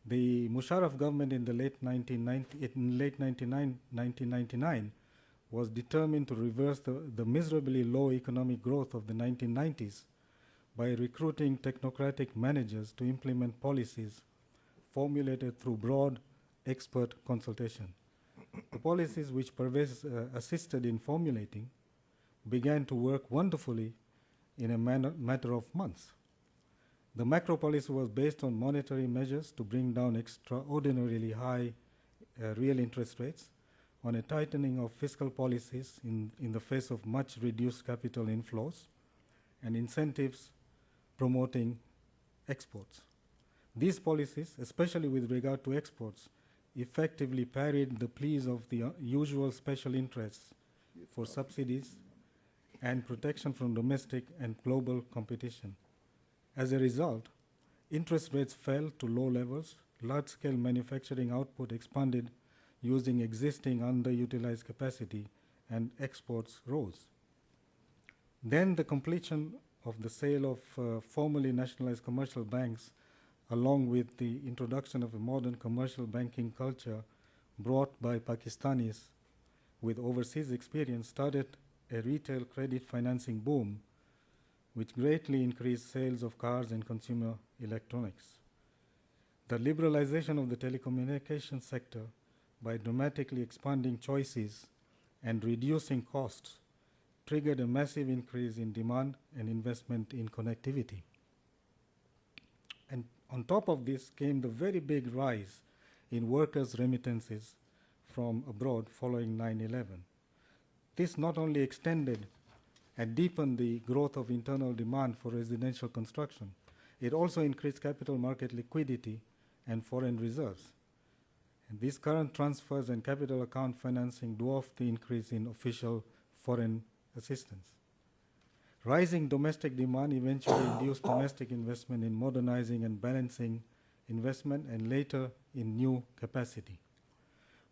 The Musharraf government in the late 1999 was determined to reverse the miserably low economic growth of the 1990s by recruiting technocratic managers to implement policies formulated through broad expert consultation. The policies which Pervez assisted in formulating began to work wonderfully in a matter of months. The macro policy was based on monetary measures to bring down extraordinarily high real interest rates, on a tightening of fiscal policies in the face of much reduced capital inflows, and incentives promoting exports. These policies, especially with regard to exports, effectively parried the pleas of the usual special interests for subsidies and protection from domestic and global competition. As a result, interest rates fell to low levels, large-scale manufacturing output expanded using existing underutilized capacity, and exports rose. Then the completion of the sale of formerly nationalized commercial banks, along with the introduction of a modern commercial banking culture brought by Pakistanis with overseas experience, started a retail credit financing boom, which greatly increased sales of cars and consumer electronics. The liberalization of the telecommunications sector by dramatically expanding choices and reducing costs triggered a massive increase in demand and investment in connectivity. And on top of this came the very big rise in workers' remittances from abroad following 9/11. This not only extended and deepened the growth of internal demand for residential construction, it also increased capital market liquidity and foreign reserves. And these current transfers and capital account financing dwarfed the increase in official foreign assistance. Rising domestic demand eventually induced domestic investment in modernizing and balancing investment, and later in new capacity.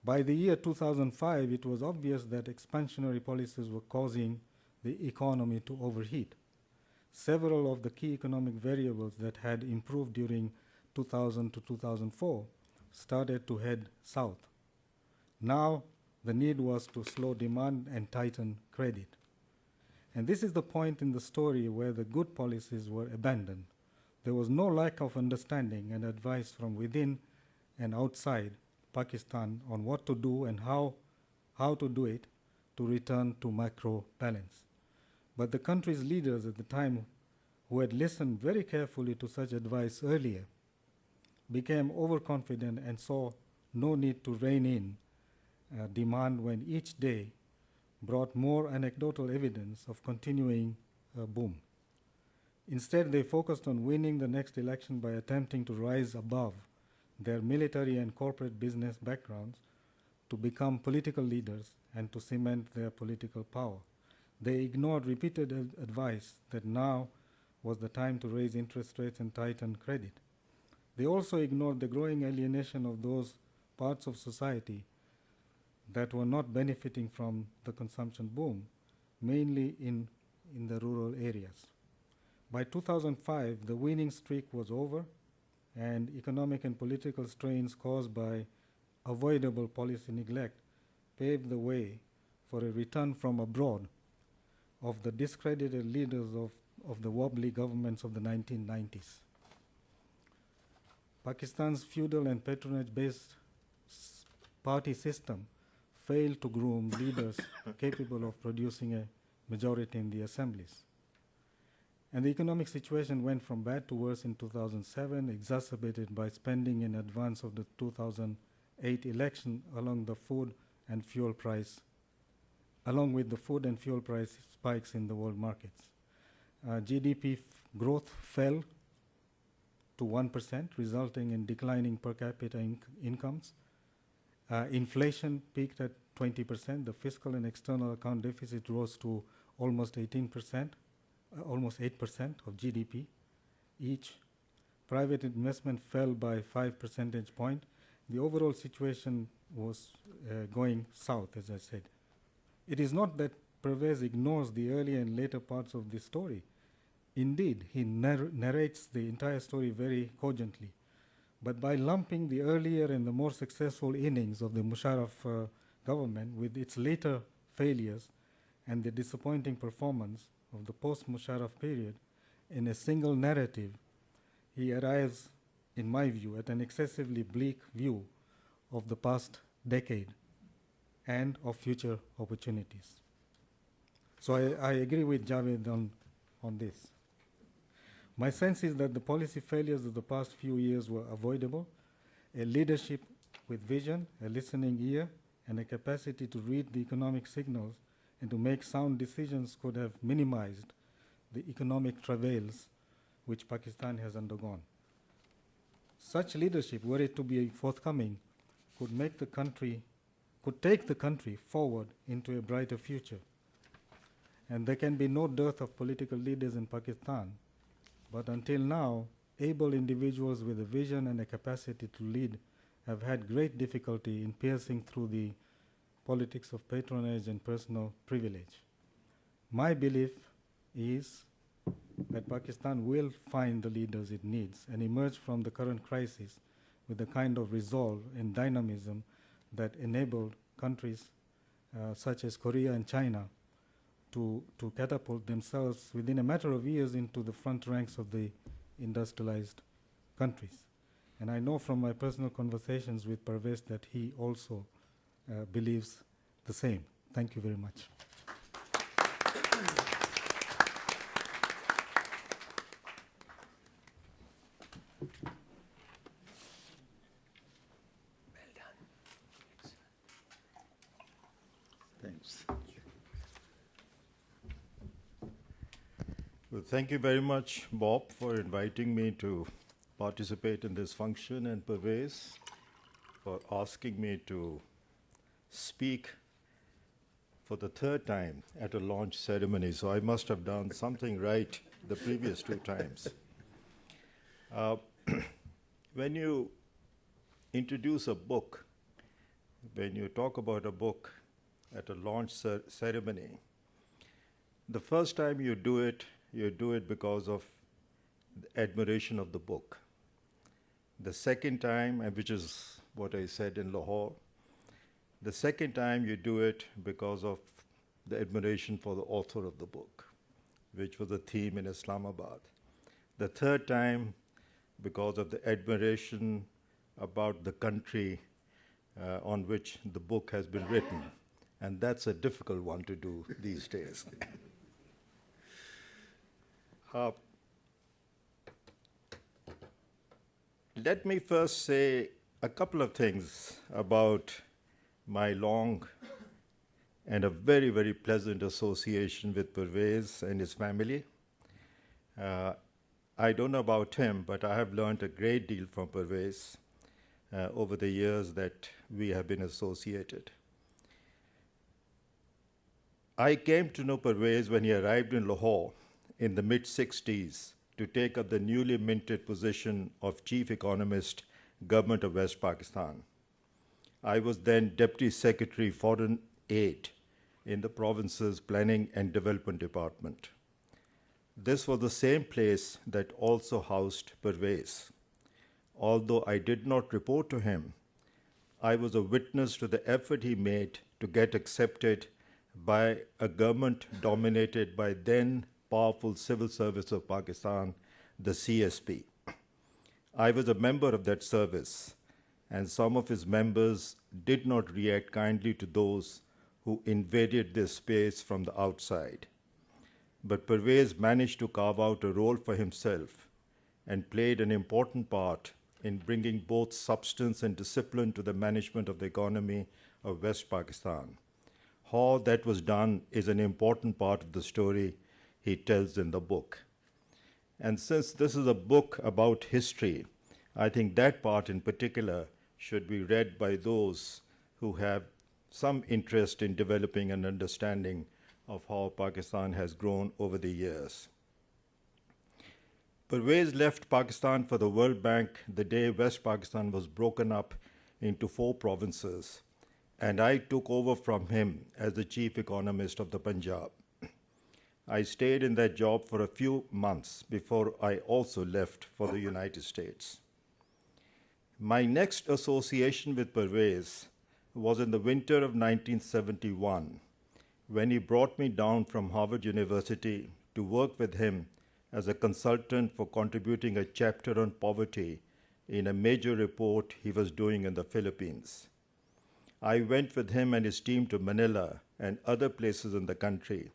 By the year 2005, it was obvious that expansionary policies were causing the economy to overheat. Several of the key economic variables that had improved during 2000 to 2004 started to head south. Now, the need was to slow demand and tighten credit. And this is the point in the story where the good policies were abandoned. There was no lack of understanding and advice from within and outside Pakistan on what to do and how to do it to return to macro balance. But the country's leaders at the time, who had listened very carefully to such advice earlier, became overconfident and saw no need to rein in demand when each day brought more anecdotal evidence of continuing boom. Instead, they focused on winning the next election by attempting to rise above their military and corporate business backgrounds to become political leaders and to cement their political power. They ignored repeated advice that now was the time to raise interest rates and tighten credit. They also ignored the growing alienation of those parts of society that were not benefiting from the consumption boom, mainly in the rural areas. By 2005, the winning streak was over, and economic and political strains caused by avoidable policy neglect paved the way for a return from abroad of the discredited leaders of the wobbly governments of the 1990s. Pakistan's feudal and patronage-based party system failed to groom leaders capable of producing a majority in the assemblies. And the economic situation went from bad to worse in 2007, exacerbated by spending in advance of the 2008 election along with the food and fuel price spikes in the world markets. GDP growth fell to 1%, resulting in declining per capita incomes. Inflation peaked at 20%. The fiscal and external account deficit rose to almost 18%, almost 8% of GDP each. Private investment fell by 5 percentage points. The overall situation was going south, as I said. It is not that Pervez ignores the earlier and later parts of this story. Indeed, he narrates the entire story very cogently. But by lumping the earlier and the more successful innings of the Musharraf government with its later failures, and the disappointing performance of the post-Musharraf period in a single narrative, he arrives, in my view, at an excessively bleak view of the past decade and of future opportunities. So I agree with Javed on this. My sense is that the policy failures of the past few years were avoidable. A leadership with vision, a listening ear, and a capacity to read the economic signals and to make sound decisions could have minimized the economic travails which Pakistan has undergone. Such leadership, were it to be forthcoming, could take the country forward into a brighter future. And there can be no dearth of political leaders in Pakistan, but until now, able individuals with a vision and a capacity to lead have had great difficulty in piercing through the politics of patronage and personal privilege. My belief is that Pakistan will find the leaders it needs and emerge from the current crisis with the kind of resolve and dynamism that enabled countries such as Korea and China to catapult themselves within a matter of years into the front ranks of the industrialized countries. And I know from my personal conversations with Pervez that he also believes the same. Thank you very much. Thanks. Well, thank you very much, Bob, for inviting me to participate in this function, and Pervez for asking me to speak for the third time at a launch ceremony. So I must have done something right the previous two times. When you introduce a book, when you talk about a book at a launch ceremony, the first time you do it because of the admiration of the book. The second time, and which is what I said in Lahore, the second time you do it because of the admiration for the author of the book, which was a theme in Islamabad. The third time, because of the admiration about the country on which the book has been written. And that's a difficult one to do these days. Let me first say a couple of things about my long and a very, very pleasant association with Pervez and his family. I don't know about him, but I have learned a great deal from Pervez over the years that we have been associated. I came to know Pervez when he arrived in Lahore in the mid-60s to take up the newly minted position of Chief Economist, Government of West Pakistan. I was then Deputy Secretary Foreign Aid in the province's Planning and Development Department. This was the same place that also housed Pervez. Although I did not report to him, I was a witness to the effort he made to get accepted by a government dominated by then powerful civil service of Pakistan, the CSP. I was a member of that service, and some of his members did not react kindly to those who invaded this space from the outside. But Pervez managed to carve out a role for himself and played an important part in bringing both substance and discipline to the management of the economy of West Pakistan. How that was done is an important part of the story he tells in the book. And since this is a book about history, I think that part in particular should be read by those who have some interest in developing an understanding of how Pakistan has grown over the years. Pervez left Pakistan for the World Bank the day West Pakistan was broken up into 4 provinces, and I took over from him as the chief economist of the Punjab. I stayed in that job for a few months before I also left for the United States. My next association with Pervez was in the winter of 1971, when he brought me down from Harvard University to work with him as a consultant for contributing a chapter on poverty in a major report he was doing in the Philippines. I went with him and his team to Manila and other places in the country,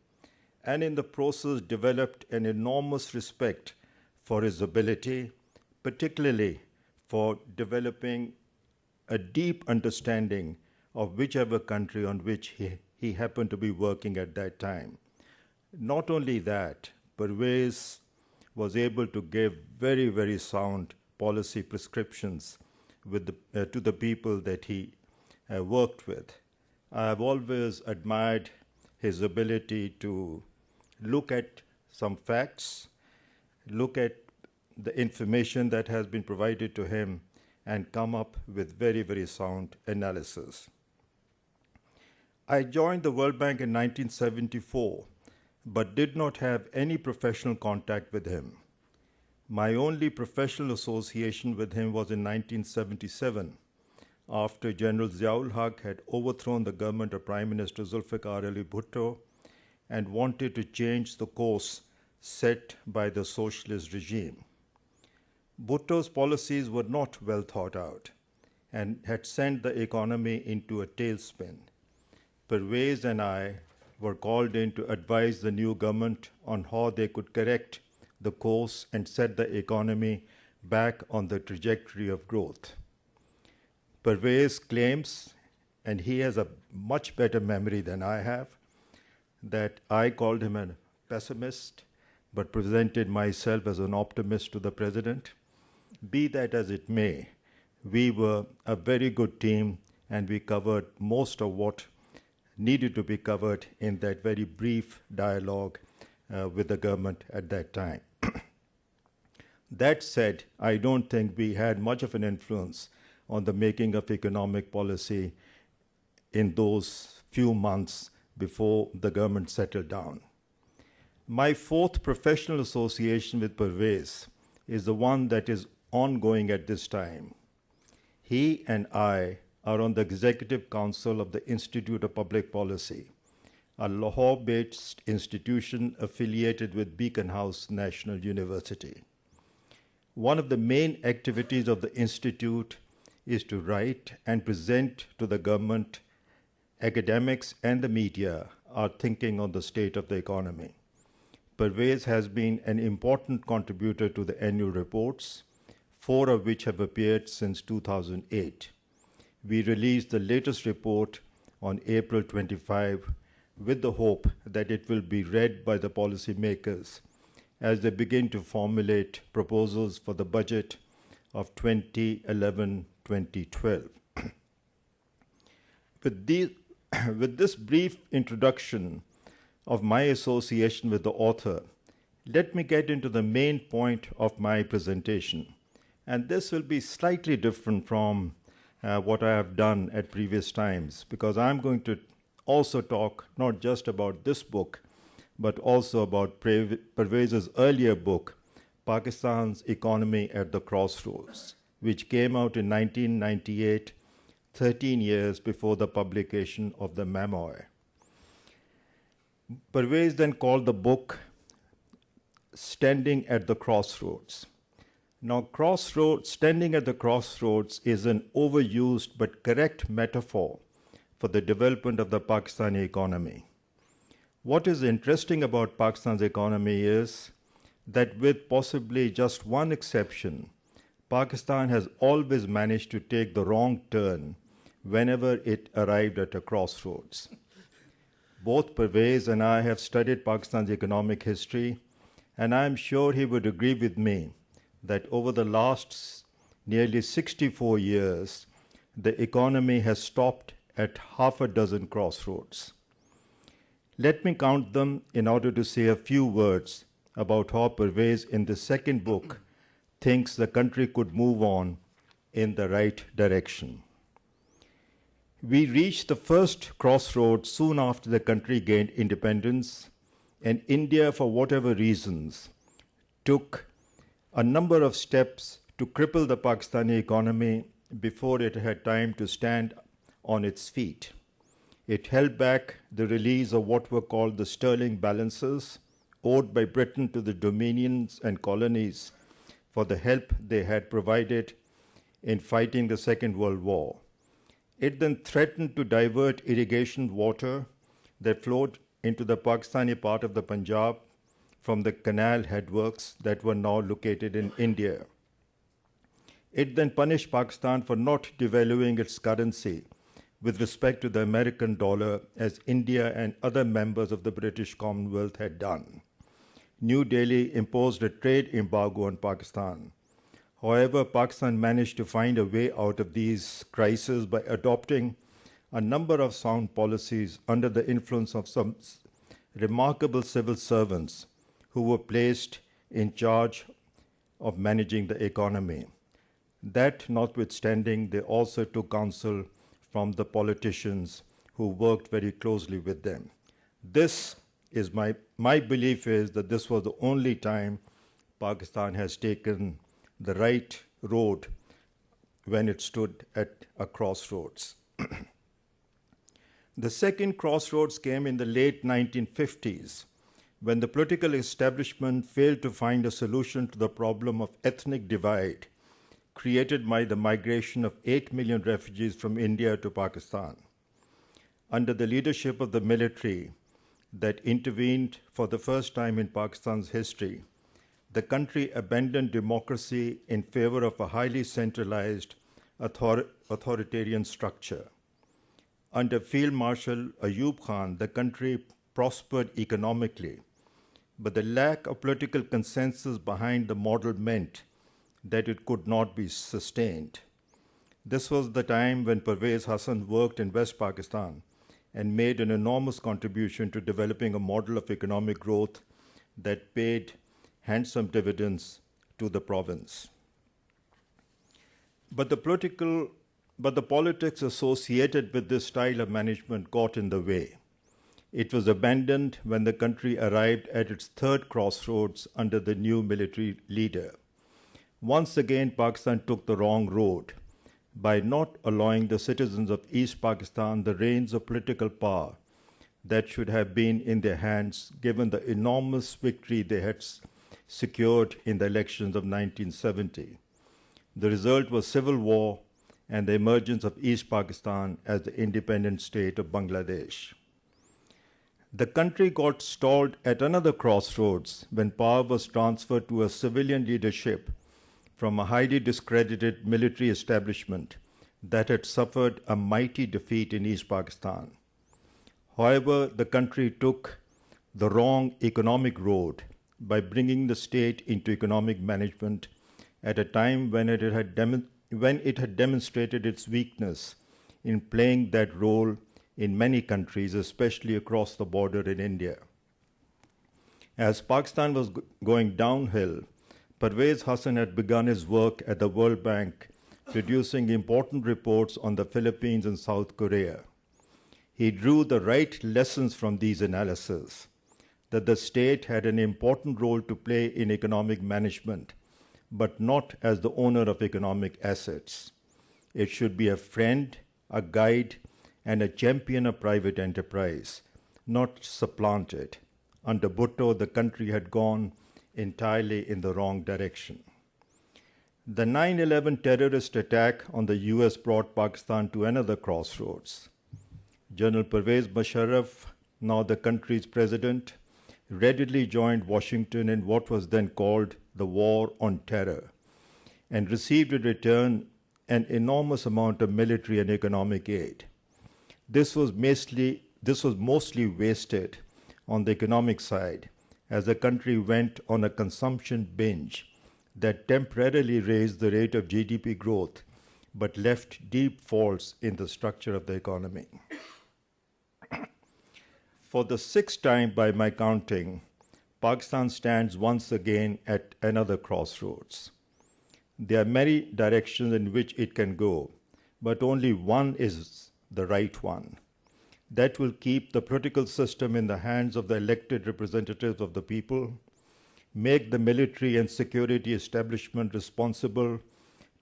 and in the process developed an enormous respect for his ability, particularly for developing a deep understanding of whichever country on which he happened to be working at that time. Not only that, Pervez was able to give very, very sound policy prescriptions to the people that he worked with. I have always admired his ability to look at some facts, look at the information that has been provided to him, and come up with very, very sound analysis. I joined the World Bank in 1974, but did not have any professional contact with him. My only professional association with him was in 1977, after General Ziaul Haq had overthrown the government of Prime Minister Zulfikar Ali Bhutto and wanted to change the course set by the socialist regime. Bhutto's policies were not well thought out and had sent the economy into a tailspin. Pervez and I were called in to advise the new government on how they could correct the course and set the economy back on the trajectory of growth. Pervez claims, and he has a much better memory than I have, that I called him a pessimist, but presented myself as an optimist to the president. Be that as it may, we were a very good team, and we covered most of what needed to be covered in that very brief dialogue with the government at that time. That said, I don't think we had much of an influence on the making of economic policy in those few months before the government settled down. My fourth professional association with Pervez is the one that is ongoing at this time. He and I are on the Executive Council of the Institute of Public Policy, a Lahore-based institution affiliated with Beacon House National University. One of the main activities of the institute is to write and present to the government, academics, and the media our thinking on the state of the economy. Pervez has been an important contributor to the annual reports, 4 of which have appeared since 2008. We released the latest report on April 25 with the hope that it will be read by the policymakers as they begin to formulate proposals for the budget of 2011-2012. With this brief introduction of my association with the author, let me get into the main point of my presentation. And this will be slightly different from what I have done at previous times, because I'm going to also talk not just about this book, but also about Pervez's earlier book, Pakistan's Economy at the Crossroads, which came out in 1998, 13 years before the publication of the memoir. Pervez then called the book Standing at the Crossroads. Now, standing at the crossroads is an overused but correct metaphor for the development of the Pakistani economy. What is interesting about Pakistan's economy is that, with possibly just one exception, Pakistan has always managed to take the wrong turn whenever it arrived at a crossroads. Both Pervez and I have studied Pakistan's economic history, and I am sure he would agree with me that over the last nearly 64 years, the economy has stopped at half a dozen crossroads. Let me count them in order to say a few words about how Pervez in the second book thinks the country could move on in the right direction. We reached the first crossroads soon after the country gained independence, and India, for whatever reasons, took a number of steps to cripple the Pakistani economy before it had time to stand on its feet. It held back the release of what were called the sterling balances owed by Britain to the dominions and colonies for the help they had provided in fighting the Second World War. It then threatened to divert irrigation water that flowed into the Pakistani part of the Punjab from the canal headworks that were now located in India. It then punished Pakistan for not devaluing its currency with respect to the American dollar as India and other members of the British Commonwealth had done. New Delhi imposed a trade embargo on Pakistan. However, Pakistan managed to find a way out of these crises by adopting a number of sound policies under the influence of some remarkable civil servants who were placed in charge of managing the economy. That notwithstanding, they also took counsel from the politicians who worked very closely with them. This is my belief is that this was the only time Pakistan has taken the right road when it stood at a crossroads. The second crossroads came in the late 1950s, when the political establishment failed to find a solution to the problem of ethnic divide created by the migration of 8 million refugees from India to Pakistan. Under the leadership of the military that intervened for the first time in Pakistan's history, the country abandoned democracy in favor of a highly centralized authoritarian structure. Under Field Marshal Ayub Khan, the country prospered economically, but the lack of political consensus behind the model meant that it could not be sustained. This was the time when Pervez Hassan worked in West Pakistan and made an enormous contribution to developing a model of economic growth that paid handsome dividends to the province. But the politics associated with this style of management got in the way. It was abandoned when the country arrived at its third crossroads under the new military leader. Once again, Pakistan took the wrong road by not allowing the citizens of East Pakistan the reins of political power that should have been in their hands given the enormous victory they had secured in the elections of 1970. The result was civil war and the emergence of East Pakistan as the independent state of Bangladesh. The country got stalled at another crossroads when power was transferred to a civilian leadership from a highly discredited military establishment that had suffered a mighty defeat in East Pakistan. However, the country took the wrong economic road by bringing the state into economic management at a time when it had demonstrated its weakness in playing that role in many countries, especially across the border in India. As Pakistan was going downhill, Pervez Hassan had begun his work at the World Bank, producing important reports on the Philippines and South Korea. He drew the right lessons from these analyses, that the state had an important role to play in economic management, but not as the owner of economic assets. It should be a friend, a guide, and a champion of private enterprise, not supplant it. Under Bhutto, the country had gone entirely in the wrong direction. The 9/11 terrorist attack on the US brought Pakistan to another crossroads. General Pervez Musharraf, now the country's president, readily joined Washington in what was then called the War on Terror and received in return an enormous amount of military and economic aid. This was mostly wasted on the economic side as the country went on a consumption binge that temporarily raised the rate of GDP growth but left deep faults in the structure of the economy. For the sixth time by my counting, Pakistan stands once again at another crossroads. There are many directions in which it can go, but only one is the right one. That will keep the political system in the hands of the elected representatives of the people, make the military and security establishment responsible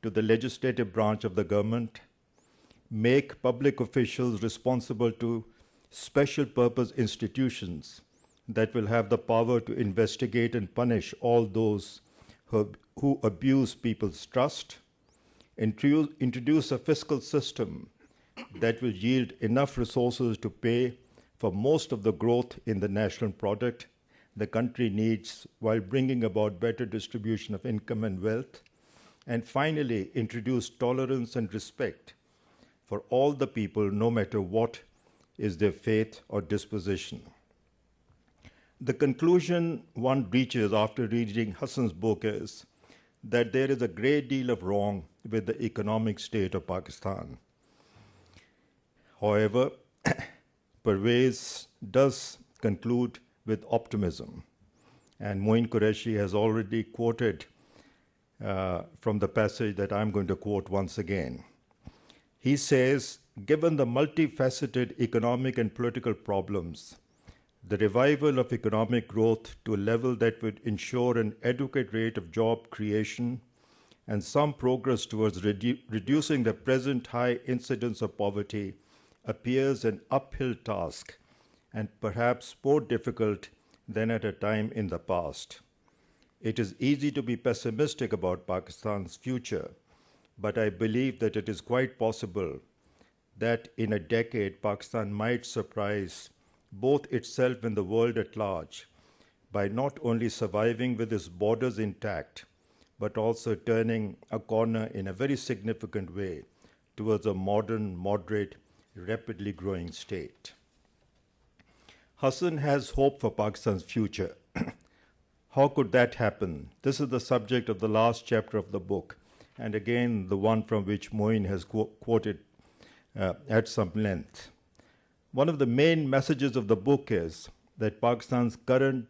to the legislative branch of the government, make public officials responsible to special purpose institutions that will have the power to investigate and punish all those who abuse people's trust, introduce a fiscal system that will yield enough resources to pay for most of the growth in the national product the country needs while bringing about better distribution of income and wealth, and finally introduce tolerance and respect for all the people, no matter what is their faith or disposition. The conclusion one reaches after reading Hassan's book is that there is a great deal of wrong with the economic state of Pakistan. However, Pervez does conclude with optimism, and Moin Qureshi has already quoted from the passage that I'm going to quote once again. He says, given the multifaceted economic and political problems, the revival of economic growth to a level that would ensure an adequate rate of job creation and some progress towards reducing the present high incidence of poverty appears an uphill task and perhaps more difficult than at a time in the past. It is easy to be pessimistic about Pakistan's future, but I believe that it is quite possible that in a decade Pakistan might surprise both itself and the world at large by not only surviving with its borders intact, but also turning a corner in a very significant way towards a modern, moderate, rapidly growing state. Hassan has hope for Pakistan's future. How could that happen? This is the subject of the last chapter of the book, and again the one from which Moin has quoted at some length. One of the main messages of the book is that Pakistan's current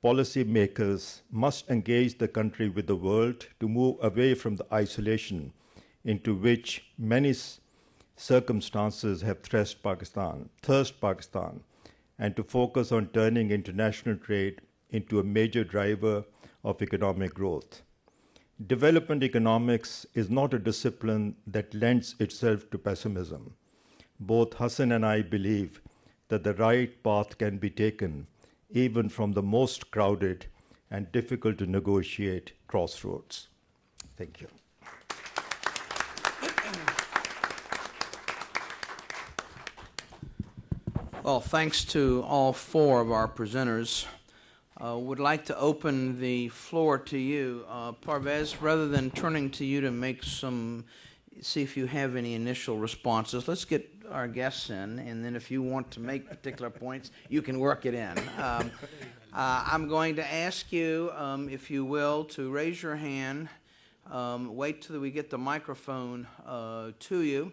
policy makers must engage the country with the world to move away from the isolation into which many circumstances have thrust Pakistan, and to focus on turning international trade into a major driver of economic growth. Development economics is not a discipline that lends itself to pessimism. Both Hassan and I believe that the right path can be taken even from the most crowded and difficult to negotiate crossroads. Thank you. Well, thanks to all four of our presenters. Would like to open the floor to you. Parvez, rather than turning to you to see if you have any initial responses, let's get our guests in, and then if you want to make particular points, you can work it in. I'm going to ask you, if you will, to raise your hand, wait till we get the microphone to you,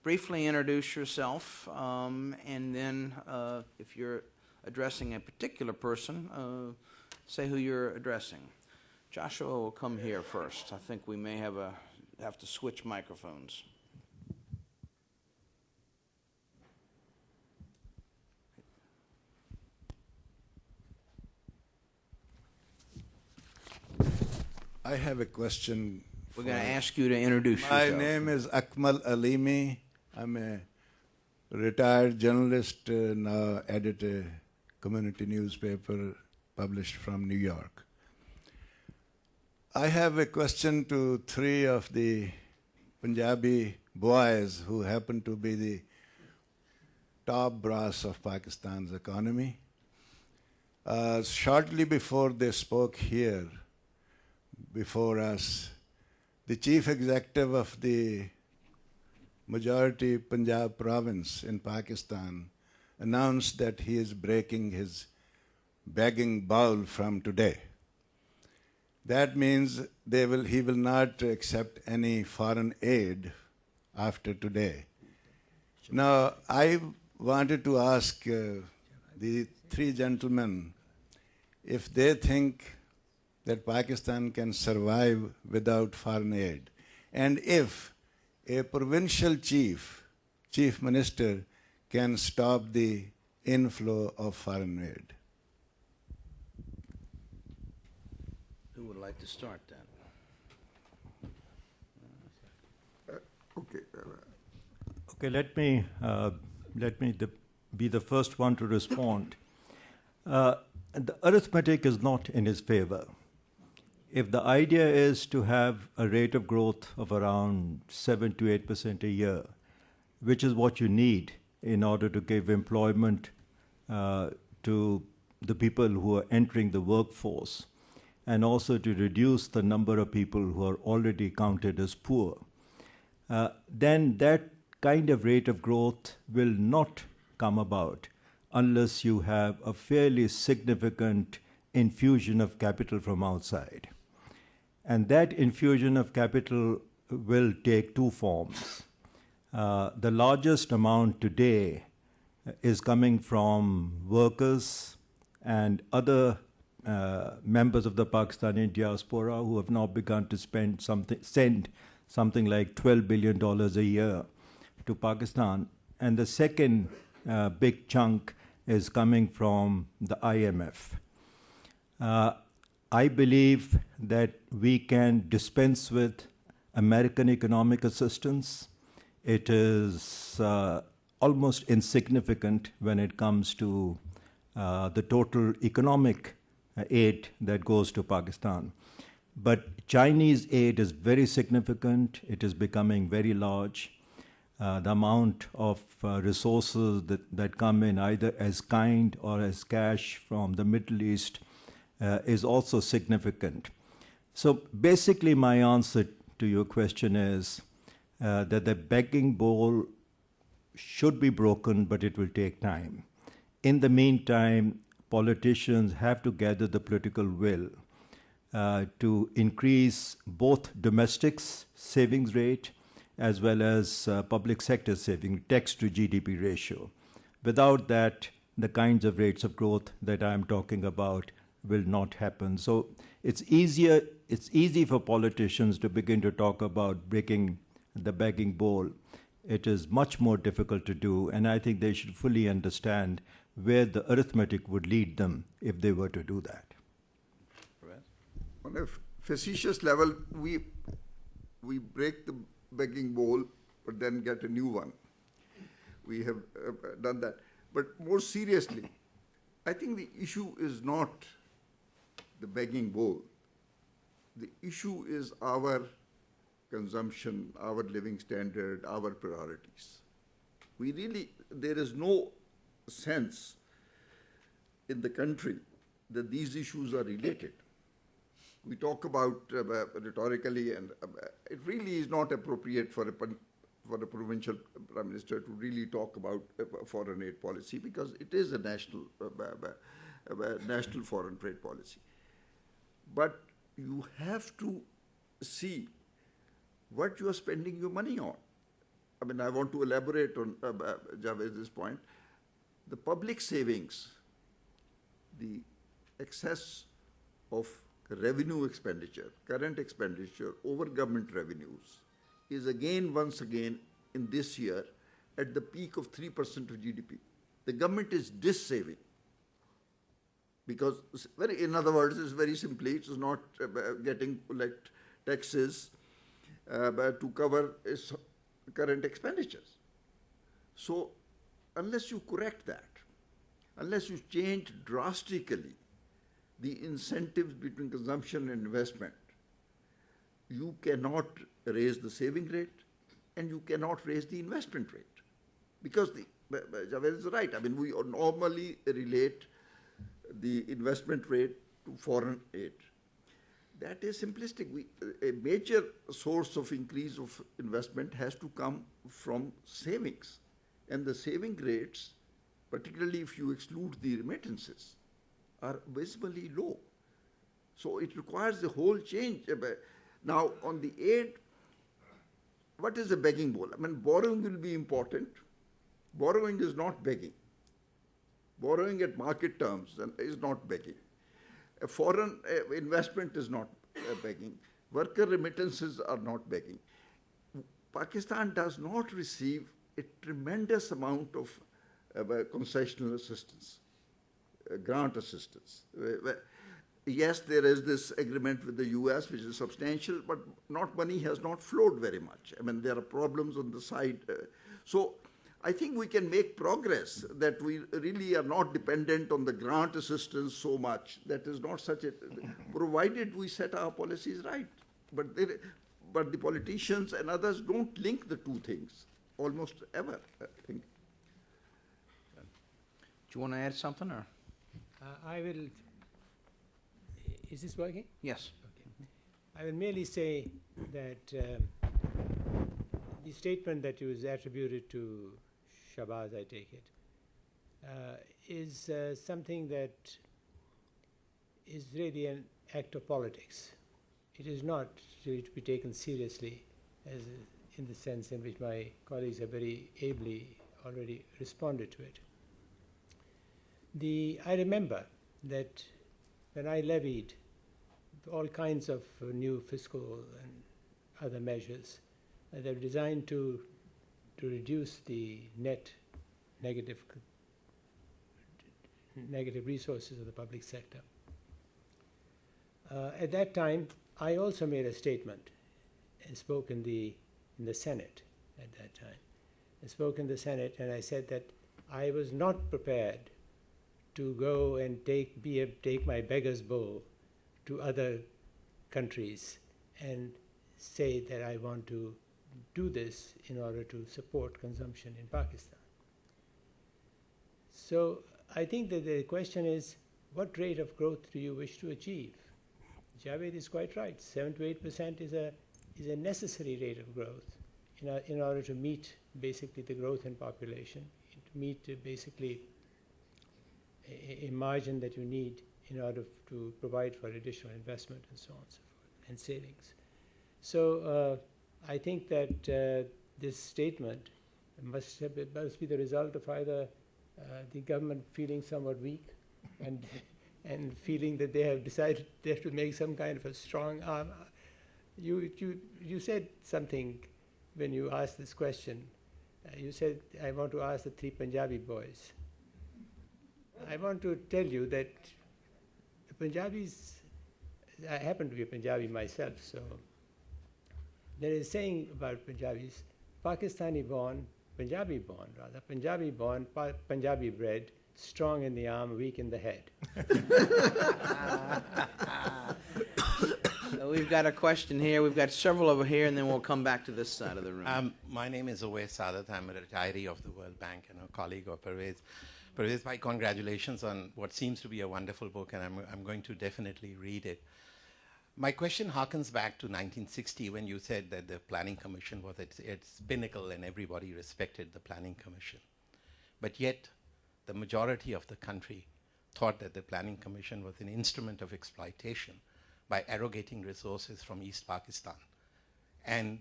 briefly introduce yourself, and then if you're addressing a particular person, say who you're addressing. Joshua will come here first. I think we may have to switch microphones. I have a question. We're going to ask you to introduce yourself. My name is Akmal Alimi. I'm a retired journalist, now edit a community newspaper published from New York. I have a question to three of the Punjabi boys who happen to be the top brass of Pakistan's economy. Shortly before they spoke here, before us, the chief executive of the majority Punjab province in Pakistan announced that he is breaking his begging bowl from today. That means he will not accept any foreign aid after today. Now, I wanted to ask the three gentlemen if they think that Pakistan can survive without foreign aid, and if a provincial chief minister, can stop the inflow of foreign aid. Who would like to start that? Okay. Okay, let me let me be the first one to respond. The arithmetic is not in his favor. If the idea is to have a rate of growth of around 7 to 8% a year, which is what you need in order to give employment to the people who are entering the workforce, and also to reduce the number of people who are already counted as poor, then that kind of rate of growth will not come about unless you have a fairly significant infusion of capital from outside. And that infusion of capital will take two forms. The largest amount today is coming from workers and other members of the Pakistani diaspora who have now begun to send something like $12 billion a year to Pakistan. And the second big chunk is coming from the IMF. I believe that we can dispense with American economic assistance. It is almost insignificant when it comes to the total economic aid that goes to Pakistan. But Chinese aid is very significant. It is becoming very large. The amount of resources that come in either as kind or as cash from the Middle East is also significant. So basically my answer to your question is that the begging bowl should be broken, but it will take time. In the meantime, politicians have to gather the political will to increase both domestic savings rate as well as public sector saving, tax to GDP ratio. Without that, the kinds of rates of growth that I'm talking about will not happen. So it's easy for politicians to begin to talk about breaking the begging bowl. It is much more difficult to do, and I think they should fully understand where the arithmetic would lead them if they were to do that. On a facetious level, we break the begging bowl, but then get a new one. We have done that. But more seriously, I think the issue is not the begging bowl. The issue is our consumption, our living standard, our priorities. There is no sense in the country that these issues are related. We talk about rhetorically, and it really is not appropriate for a provincial prime minister to really talk about foreign aid policy, because it is a national foreign trade policy. But you have to see what you are spending your money on. I mean, I want to elaborate on Javed's point. The public savings, the excess of revenue expenditure, current expenditure over government revenues, is once again in this year at the peak of 3% of GDP. The government is dissaving. Because, in other words, it's very simply, it's not getting collect taxes to cover its current expenditures. So, unless you correct that, unless you change drastically the incentives between consumption and investment, you cannot raise the saving rate and you cannot raise the investment rate. Because Javed is right. I mean, we normally relate the investment rate to foreign aid. That is simplistic. A major source of increase of investment has to come from savings. And the saving rates, particularly if you exclude the remittances, are visibly low. So it requires a whole change. Now, on the aid, what is a begging bowl? I mean, borrowing will be important. Borrowing is not begging. Borrowing at market terms is not begging. A foreign investment is not begging. Worker remittances are not begging. Pakistan does not receive a tremendous amount of concessional assistance, grant assistance. Yes, there is this agreement with the US, which is substantial, but money has not flowed very much. I mean, there are problems on the side. So I think we can make progress, that we really are not dependent on the grant assistance so much. That is not such a, provided we set our policies right. But the politicians and others don't link the two things almost ever, I think. Do you want to add something, or? I will, is this working? Yes. I will merely say that the statement that was attributed to Shabazz, I take it, is something that is really an act of politics. It is not really to be taken seriously, as in the sense in which my colleagues have very ably already responded to it. I remember that when I levied all kinds of new fiscal and other measures that are designed to reduce the net negative resources of the public sector. At that time, I also made a statement and spoke in the Senate at that time. I spoke in the Senate and I said that I was not prepared to go and take my beggar's bowl to other countries and say that I want to do this in order to support consumption in Pakistan. So I think that the question is, what rate of growth do you wish to achieve? Javed is quite right. 7 to 8% is a necessary rate of growth in order to meet basically the growth in population, to meet basically a margin that you need in order to provide for additional investment and so on and so forth, and savings. So I think that this statement must be the result of either the government feeling somewhat weak and feeling that they have decided they have to make some kind of a strong arm. You said something when you asked this question. You said, I want to ask the 3 Punjabi boys. I want to tell you that the Punjabis, I happen to be a Punjabi myself, so there is a saying about Punjabis, Pakistani born, Punjabi born rather, Punjabi born, Punjabi bred, strong in the arm, weak in the head. We've got a question here. We've got several over here, and then we'll come back to this side of the room. My name is OAS Sadat. I'm a retiree of the World Bank and a colleague of Pervez. Pervez, my congratulations on what seems to be a wonderful book, and I'm going to definitely read it. My question harkens back to 1960 when you said that the Planning Commission was at its pinnacle and everybody respected the Planning Commission. But yet, the majority of the country thought that the Planning Commission was an instrument of exploitation by arrogating resources from East Pakistan. And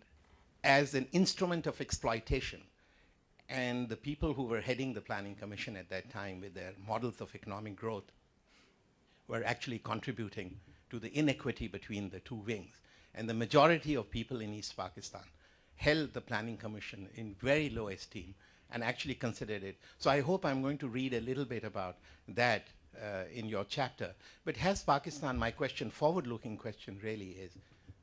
as an instrument of exploitation, and the people who were heading the Planning Commission at that time with their models of economic growth were actually contributing to the inequity between the two wings. And the majority of people in East Pakistan held the Planning Commission in very low esteem and actually considered it. So I hope I'm going to read a little bit about that in your chapter. But has Pakistan, my question, forward-looking question really is,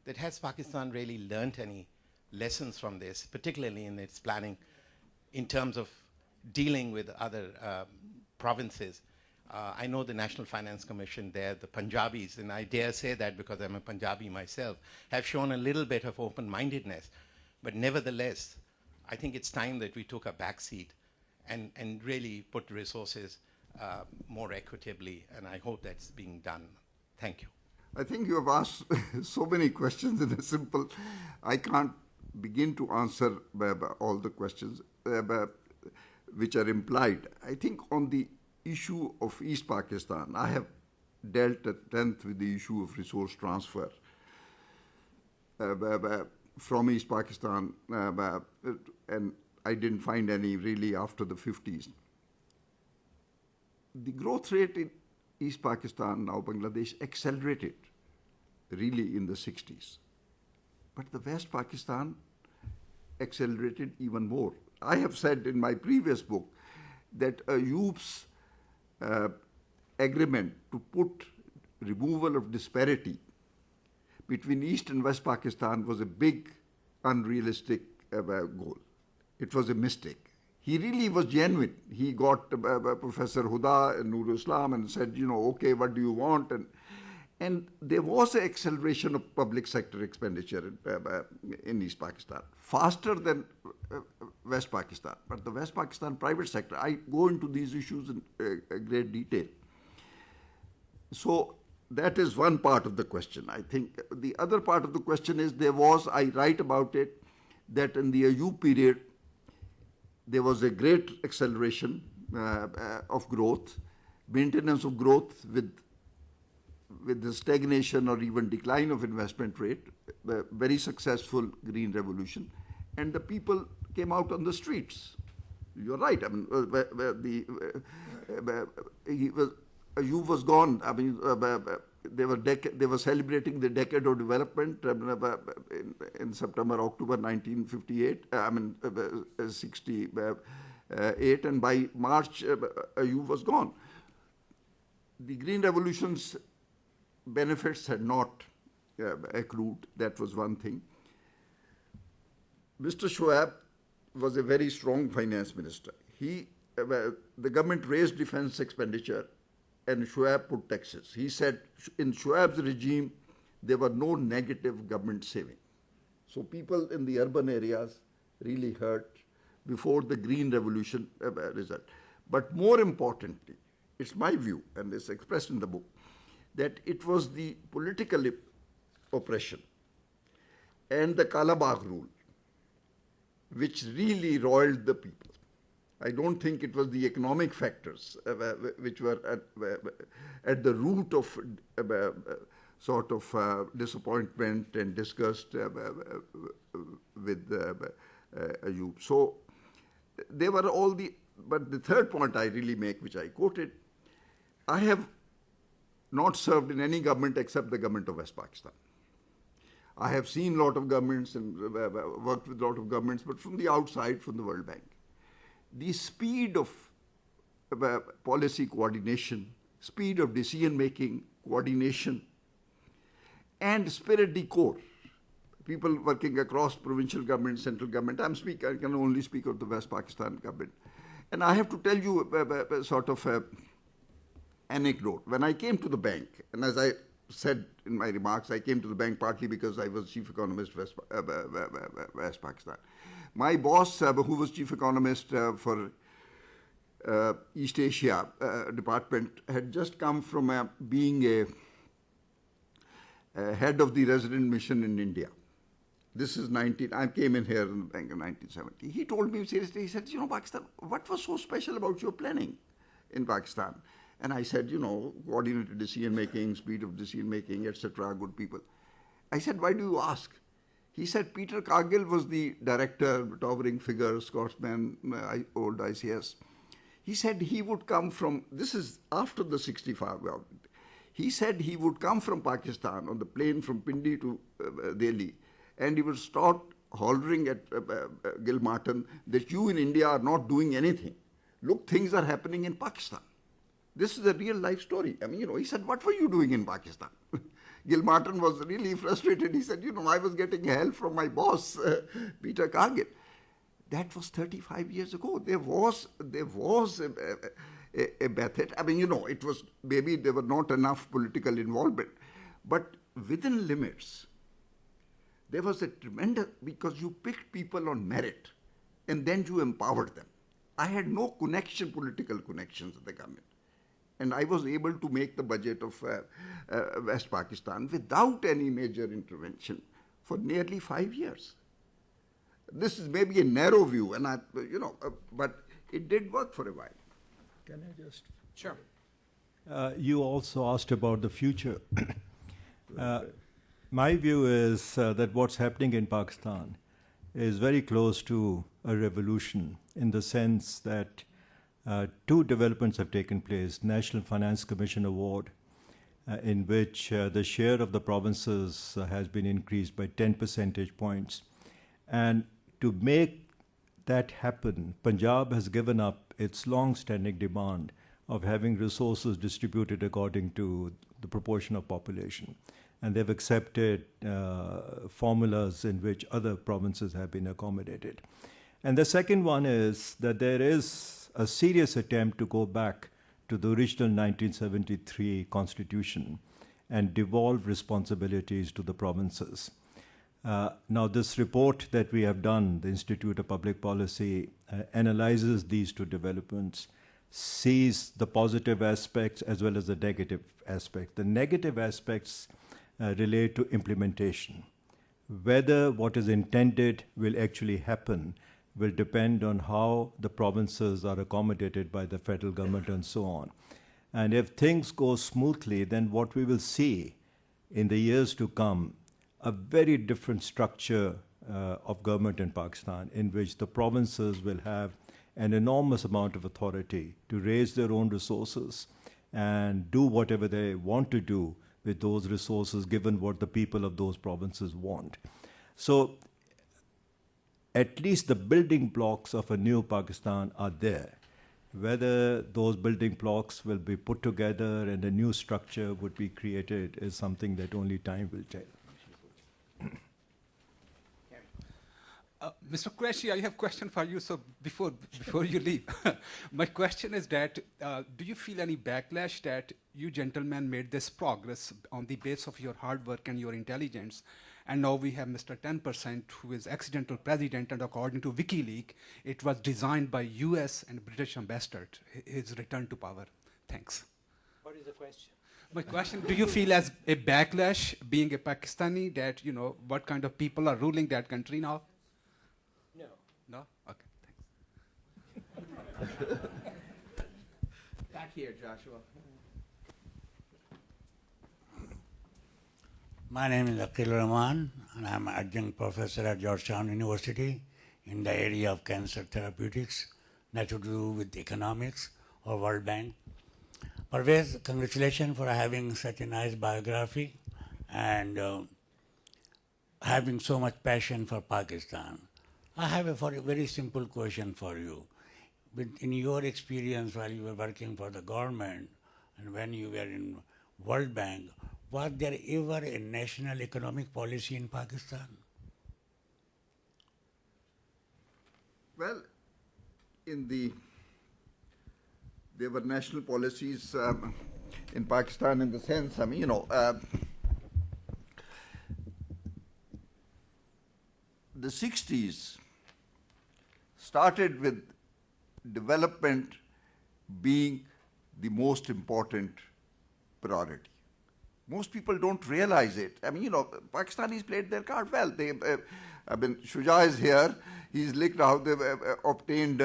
that has Pakistan really learnt any lessons from this, particularly in its planning, in terms of dealing with other provinces? I know the National Finance Commission there, the Punjabis, and I dare say that because I'm a Punjabi myself, have shown a little bit of open-mindedness. But nevertheless, I think it's time that we took a backseat and really put resources more equitably, and I hope that's being done. Thank you. I think you have asked so many questions in a simple, I can't begin to answer all the questions which are implied. I think on the issue of East Pakistan, I have dealt at length with the issue of resource transfer from East Pakistan, and I didn't find any really after the 50s. The growth rate in East Pakistan, now Bangladesh, accelerated really in the 60s. But the West Pakistan accelerated even more. I have said in my previous book that Ayub's agreement to put removal of disparity between East and West Pakistan was a big, unrealistic goal. It was a mistake. he really was genuine. He got Professor Huda and Nur Islam and said, okay, what do you want? And there was an acceleration of public sector expenditure in East Pakistan, faster than West Pakistan. But the West Pakistan private sector, I go into these issues in great detail. So that is one part of the question. I think the other part of the question is I write about it, that in the Ayub period, there was a great acceleration of growth, maintenance of growth with the stagnation or even decline of investment rate, very successful green revolution, and the people came out on the streets. You're right. I mean, Ayub was gone. I mean, they were celebrating the decade of development in September, October 1958. 68, and by March, Ayub was gone. The green revolution's benefits had not accrued. That was one thing. Mr. Shoaib was a very strong finance minister. The government raised defense expenditure, and Shoaib put taxes. He said in Shoaib's regime, there were no negative government saving. So people in the urban areas really hurt before the green revolution result. But more importantly, it's my view, and it's expressed in the book, that it was the political oppression and the Kalabagh rule which really roiled the people. I don't think it was the economic factors which were at the root of disappointment and disgust with Ayub. So they were all but the third point I really make, which I quoted, I have not served in any government except the government of West Pakistan. I have seen a lot of governments and worked with a lot of governments, but from the outside, from the World Bank. The speed of policy coordination, speed of decision-making, coordination, and spirit de corps. People working across provincial government, central government. I can only speak of the West Pakistan government. And I have to tell you a sort of anecdote. When I came to the bank, and as I said in my remarks, I came to the bank partly because I was chief economist West Pakistan. My boss, who was chief economist for East Asia department, had just come from being a head of the resident mission in India. This is I came in here in the bank in 1970. He told me seriously, he said, Pakistan, what was so special about your planning in Pakistan? And I said, coordinated decision-making, speed of decision-making, etc., good people. I said, why do you ask? He said, Peter Cargill was the director, towering figure, Scotsman, old ICS. He said he would come from, this is after the 65. He said he would come from Pakistan on the plane from Pindi to Delhi, and he would start hollering at Gil Martin that you in India are not doing anything. Look, things are happening in Pakistan. This is a real life story. I mean, he said, what were you doing in Pakistan? Gil Martin was really frustrated. He said, I was getting help from my boss, Peter Cargill. That was 35 years ago. There was a method. I mean, it was, maybe there were not enough political involvement. But within limits, there was a tremendous, because you picked people on merit and then you empowered them. I had no political connections with the government. And I was able to make the budget of West Pakistan without any major intervention for nearly 5 years. This is maybe a narrow view, and but it did work for a while. Can I just? Sure. You also asked about the future. My view is that what's happening in Pakistan is very close to a revolution in the sense that two developments have taken place. National Finance Commission Award, in which the share of the provinces has been increased by 10 percentage points. And to make that happen, Punjab has given up its long-standing demand of having resources distributed according to the proportion of population. And they've accepted formulas in which other provinces have been accommodated. And the second one is that there is a serious attempt to go back to the original 1973 constitution and devolve responsibilities to the provinces. Now, this report that we have done, the Institute of Public Policy, analyzes these two developments, sees the positive aspects as well as the negative aspects. The negative aspects relate to implementation. Whether what is intended will actually happen will depend on how the provinces are accommodated by the federal government and so on. And if things go smoothly, then what we will see in the years to come, a very different structure of government in Pakistan, in which the provinces will have an enormous amount of authority to raise their own resources and do whatever they want to do with those resources, given what the people of those provinces want. So at least the building blocks of a new Pakistan are there. Whether those building blocks will be put together and a new structure would be created is something that only time will tell. Mr. Qureshi, I have a question for you. So before you leave, my question is that do you feel any backlash that you gentlemen made this progress on the basis of your hard work and your intelligence, and now we have Mr. 10% who is accidental president, and according to WikiLeaks, it was designed by U.S. and British ambassador, his return to power. Thanks. What is the question? My question, do you feel as a backlash being a Pakistani that, what kind of people are ruling that country now? No. No? Okay, thanks. Back here, Joshua. My name is Akhil Rahman, and I'm an adjunct professor at Georgetown University in the area of cancer therapeutics, nothing to do with economics or World Bank. Parvez, congratulations for having such a nice biography and having so much passion for Pakistan. I have a very simple question for you. In your experience while you were working for the government and when you were in World Bank, was there ever a national economic policy in Pakistan? Well, there were national policies in Pakistan in the sense, the 60s started with development being the most important priority. Most people don't realize it. Pakistanis played their card well. Shuja is here. He's looked how they've obtained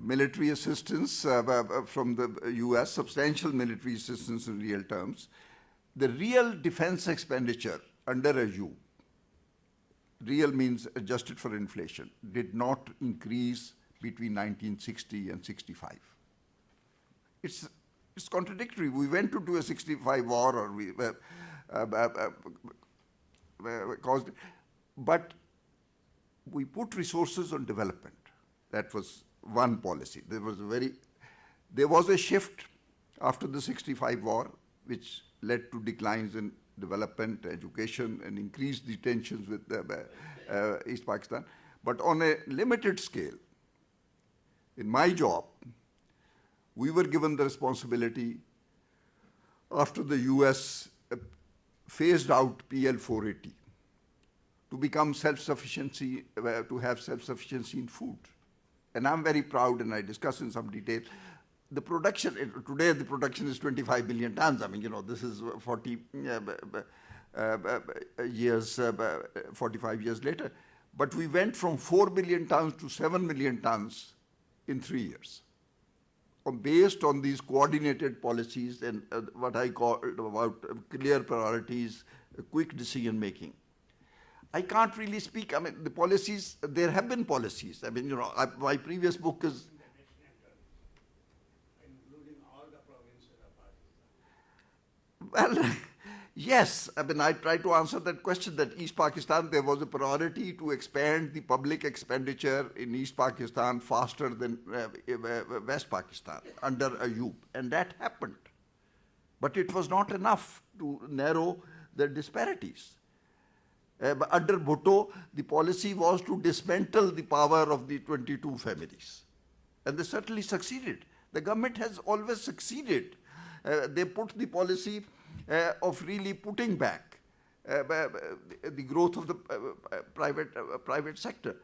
military assistance from the US, substantial military assistance in real terms. The real defense expenditure under Ayub, real means adjusted for inflation, did not increase between 1960 and 65. It's contradictory. We went to do a 65 war, or we caused it, but we put resources on development. That was one policy. There was a shift after the 65 war, which led to declines in development, education, and increased the tensions with East Pakistan. But on a limited scale, in my job, we were given the responsibility after the US phased out PL 480 to become self-sufficiency, to have self-sufficiency in food. And I'm very proud, and I discuss in some detail, the production, today the production is 25 billion tons. This is 45 years later. But we went from 4 billion tons to 7 million tons in 3 years. Based on these coordinated policies and what I call about clear priorities, quick decision making. I can't really speak. The policies, there have been policies. My previous book is. Including all the provinces of Pakistan. Well, yes. I try to answer that question that East Pakistan, there was a priority to expand the public expenditure in East Pakistan faster than West Pakistan under Ayub. And that happened. But it was not enough to narrow the disparities. But under Bhutto, the policy was to dismantle the power of the 22 families. And they certainly succeeded. The government has always succeeded. They put the policy of really putting back the growth of the private sector.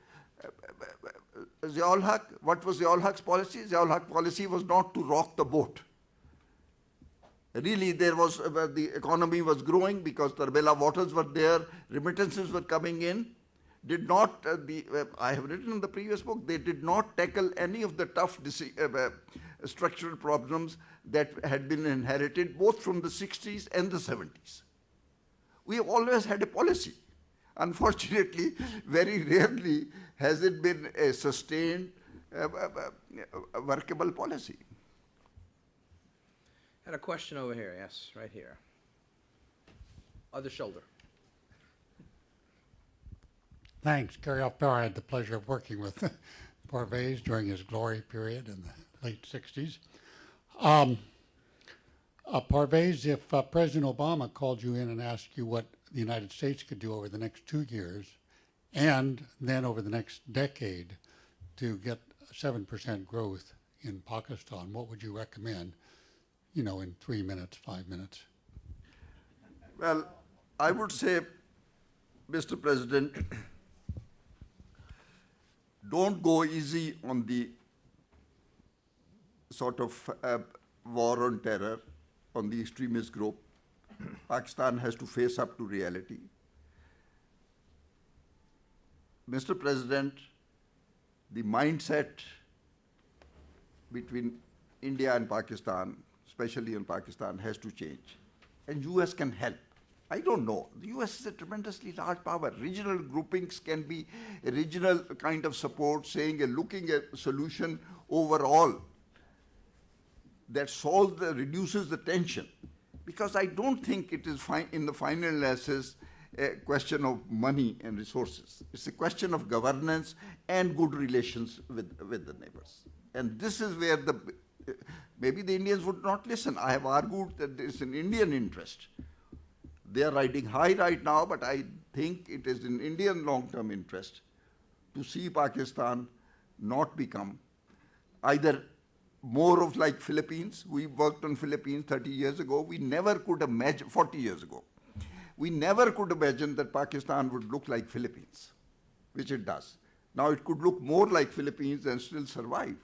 Ziaul Haq, what was Ziaul Haq's policy? Ziaul Haq's policy was not to rock the boat. Really, there was the economy was growing because Tarbela waters were there, remittances were coming in. Did not I have written in the previous book, they did not tackle any of the tough structural problems that had been inherited both from the 60s and the 70s. We have always had a policy. Unfortunately, very rarely has it been a sustained, workable policy. Had a question over here, yes, right here. Other shoulder. Thanks, Gary Alpera. I had the pleasure of working with Parvez during his glory period in the late 60s. Parvez, if President Obama called you in and asked you what the United States could do over the next 2 years and then over the next decade to get 7% growth in Pakistan, what would you recommend, you know, in 3 minutes, 5 minutes? Well, I would say, Mr. President, don't go easy on the sort of war on terror, on the extremist group. Pakistan has to face up to reality. Mr. President, the mindset between India and Pakistan, especially in Pakistan, has to change. And US can help. I don't know. The US is a tremendously large power. Regional groupings can be a regional kind of support, saying looking at a solution overall that reduces the tension. Because I don't think it is in the final analysis a question of money and resources. It's a question of governance and good relations with the neighbors. And this is where maybe the Indians would not listen. I have argued that it's an Indian interest. They are riding high right now, but I think it is in Indian long-term interest to see Pakistan not become either more of like Philippines. We worked on Philippines 30 years ago. We never could imagine, 40 years ago, we never could imagine that Pakistan would look like Philippines, which it does. Now it could look more like Philippines and still survive.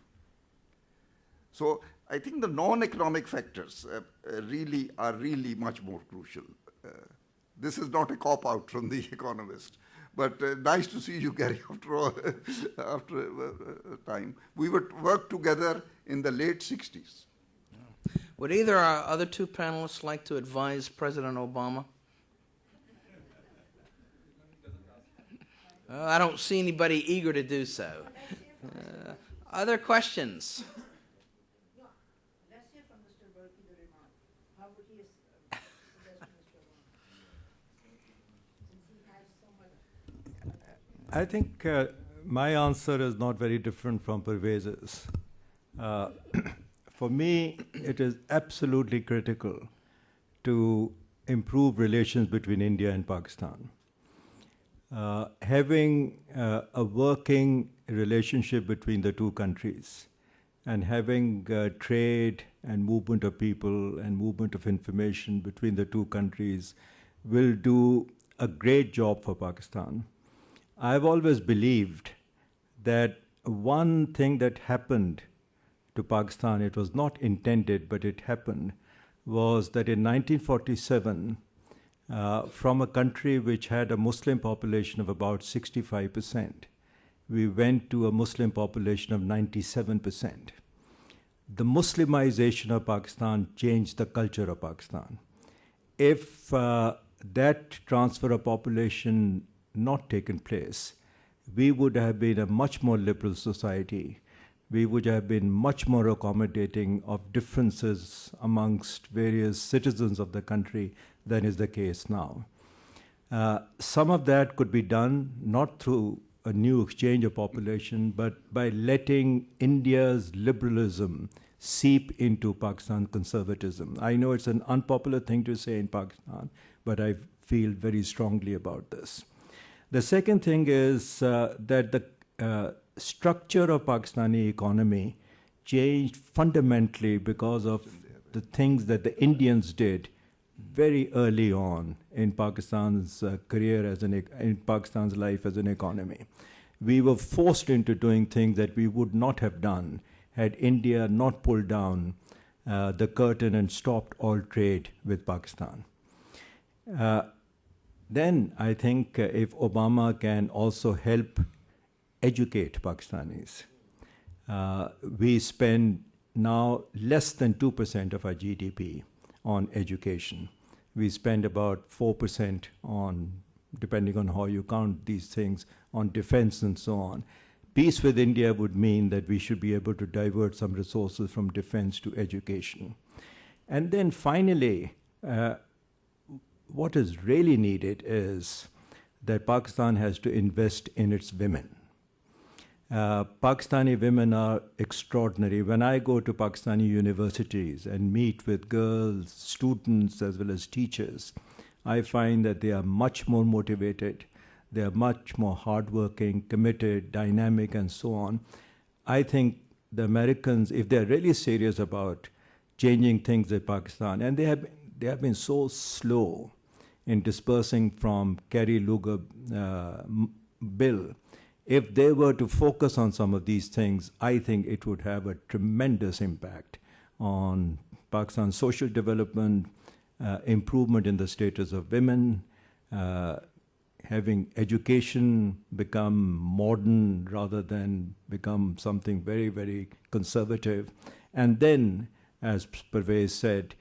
So I think the non-economic factors are really much more crucial. This is not a cop-out from the economist, but nice to see you, Gary, after time. We would work together in the late 60s. Would either our other two panelists like to advise President Obama? I don't see anybody eager to do so. Other questions? I think my answer is not very different from Parvez's. For me, it is absolutely critical to improve relations between India and Pakistan. Having a working relationship between the two countries and having trade and movement of people and movement of information between the two countries will do a great job for Pakistan. I've always believed that one thing that happened to Pakistan, it was not intended, but it happened, was that in 1947, from a country which had a Muslim population of about 65%, we went to a Muslim population of 97%. The Muslimization of Pakistan changed the culture of Pakistan. If that transfer of population not taken place, we would have been a much more liberal society. We would have been much more accommodating of differences amongst various citizens of the country than is the case now. Some of that could be done not through a new exchange of population, but by letting India's liberalism seep into Pakistan conservatism. I know it's an unpopular thing to say in Pakistan, but I feel very strongly about this. The second thing is that the structure of Pakistani economy changed fundamentally because of the things that the Indians did very early on in Pakistan's career in Pakistan's life as an economy. We were forced into doing things that we would not have done had India not pulled down the curtain and stopped all trade with Pakistan. Then I think if Obama can also help educate Pakistanis, we spend now less than 2% of our GDP on education. We spend about 4% on, depending on how you count these things, on defense and so on. Peace with India would mean that we should be able to divert some resources from defense to education. And then finally, what is really needed is that Pakistan has to invest in its women. Pakistani women are extraordinary. When I go to Pakistani universities and meet with girls, students, as well as teachers, I find that they are much more motivated, they are much more hardworking, committed, dynamic, and so on. I think the Americans, if they're really serious about changing things in Pakistan, and they have been so slow in dispersing from Kerry Lugar bill, if they were to focus on some of these things, I think it would have a tremendous impact on Pakistan's social development, improvement in the status of women, having education become modern rather than become something very, very conservative. And then, as Pervez said,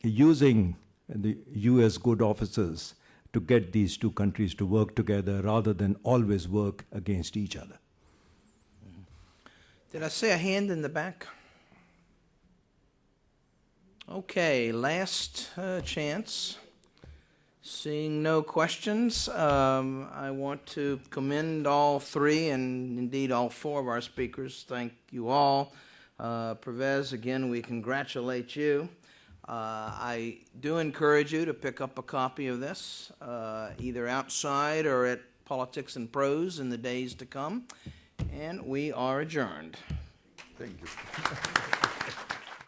using the US good officers to get these two countries to work together rather than always work against each other. Did I see a hand in the back? Okay, last chance. Seeing no questions, I want to commend all three and indeed all four of our speakers. Thank you all. Pervez, again, we congratulate you. I do encourage you to pick up a copy of this, either outside or at Politics and Prose in the days to come. And we are adjourned. Thank you.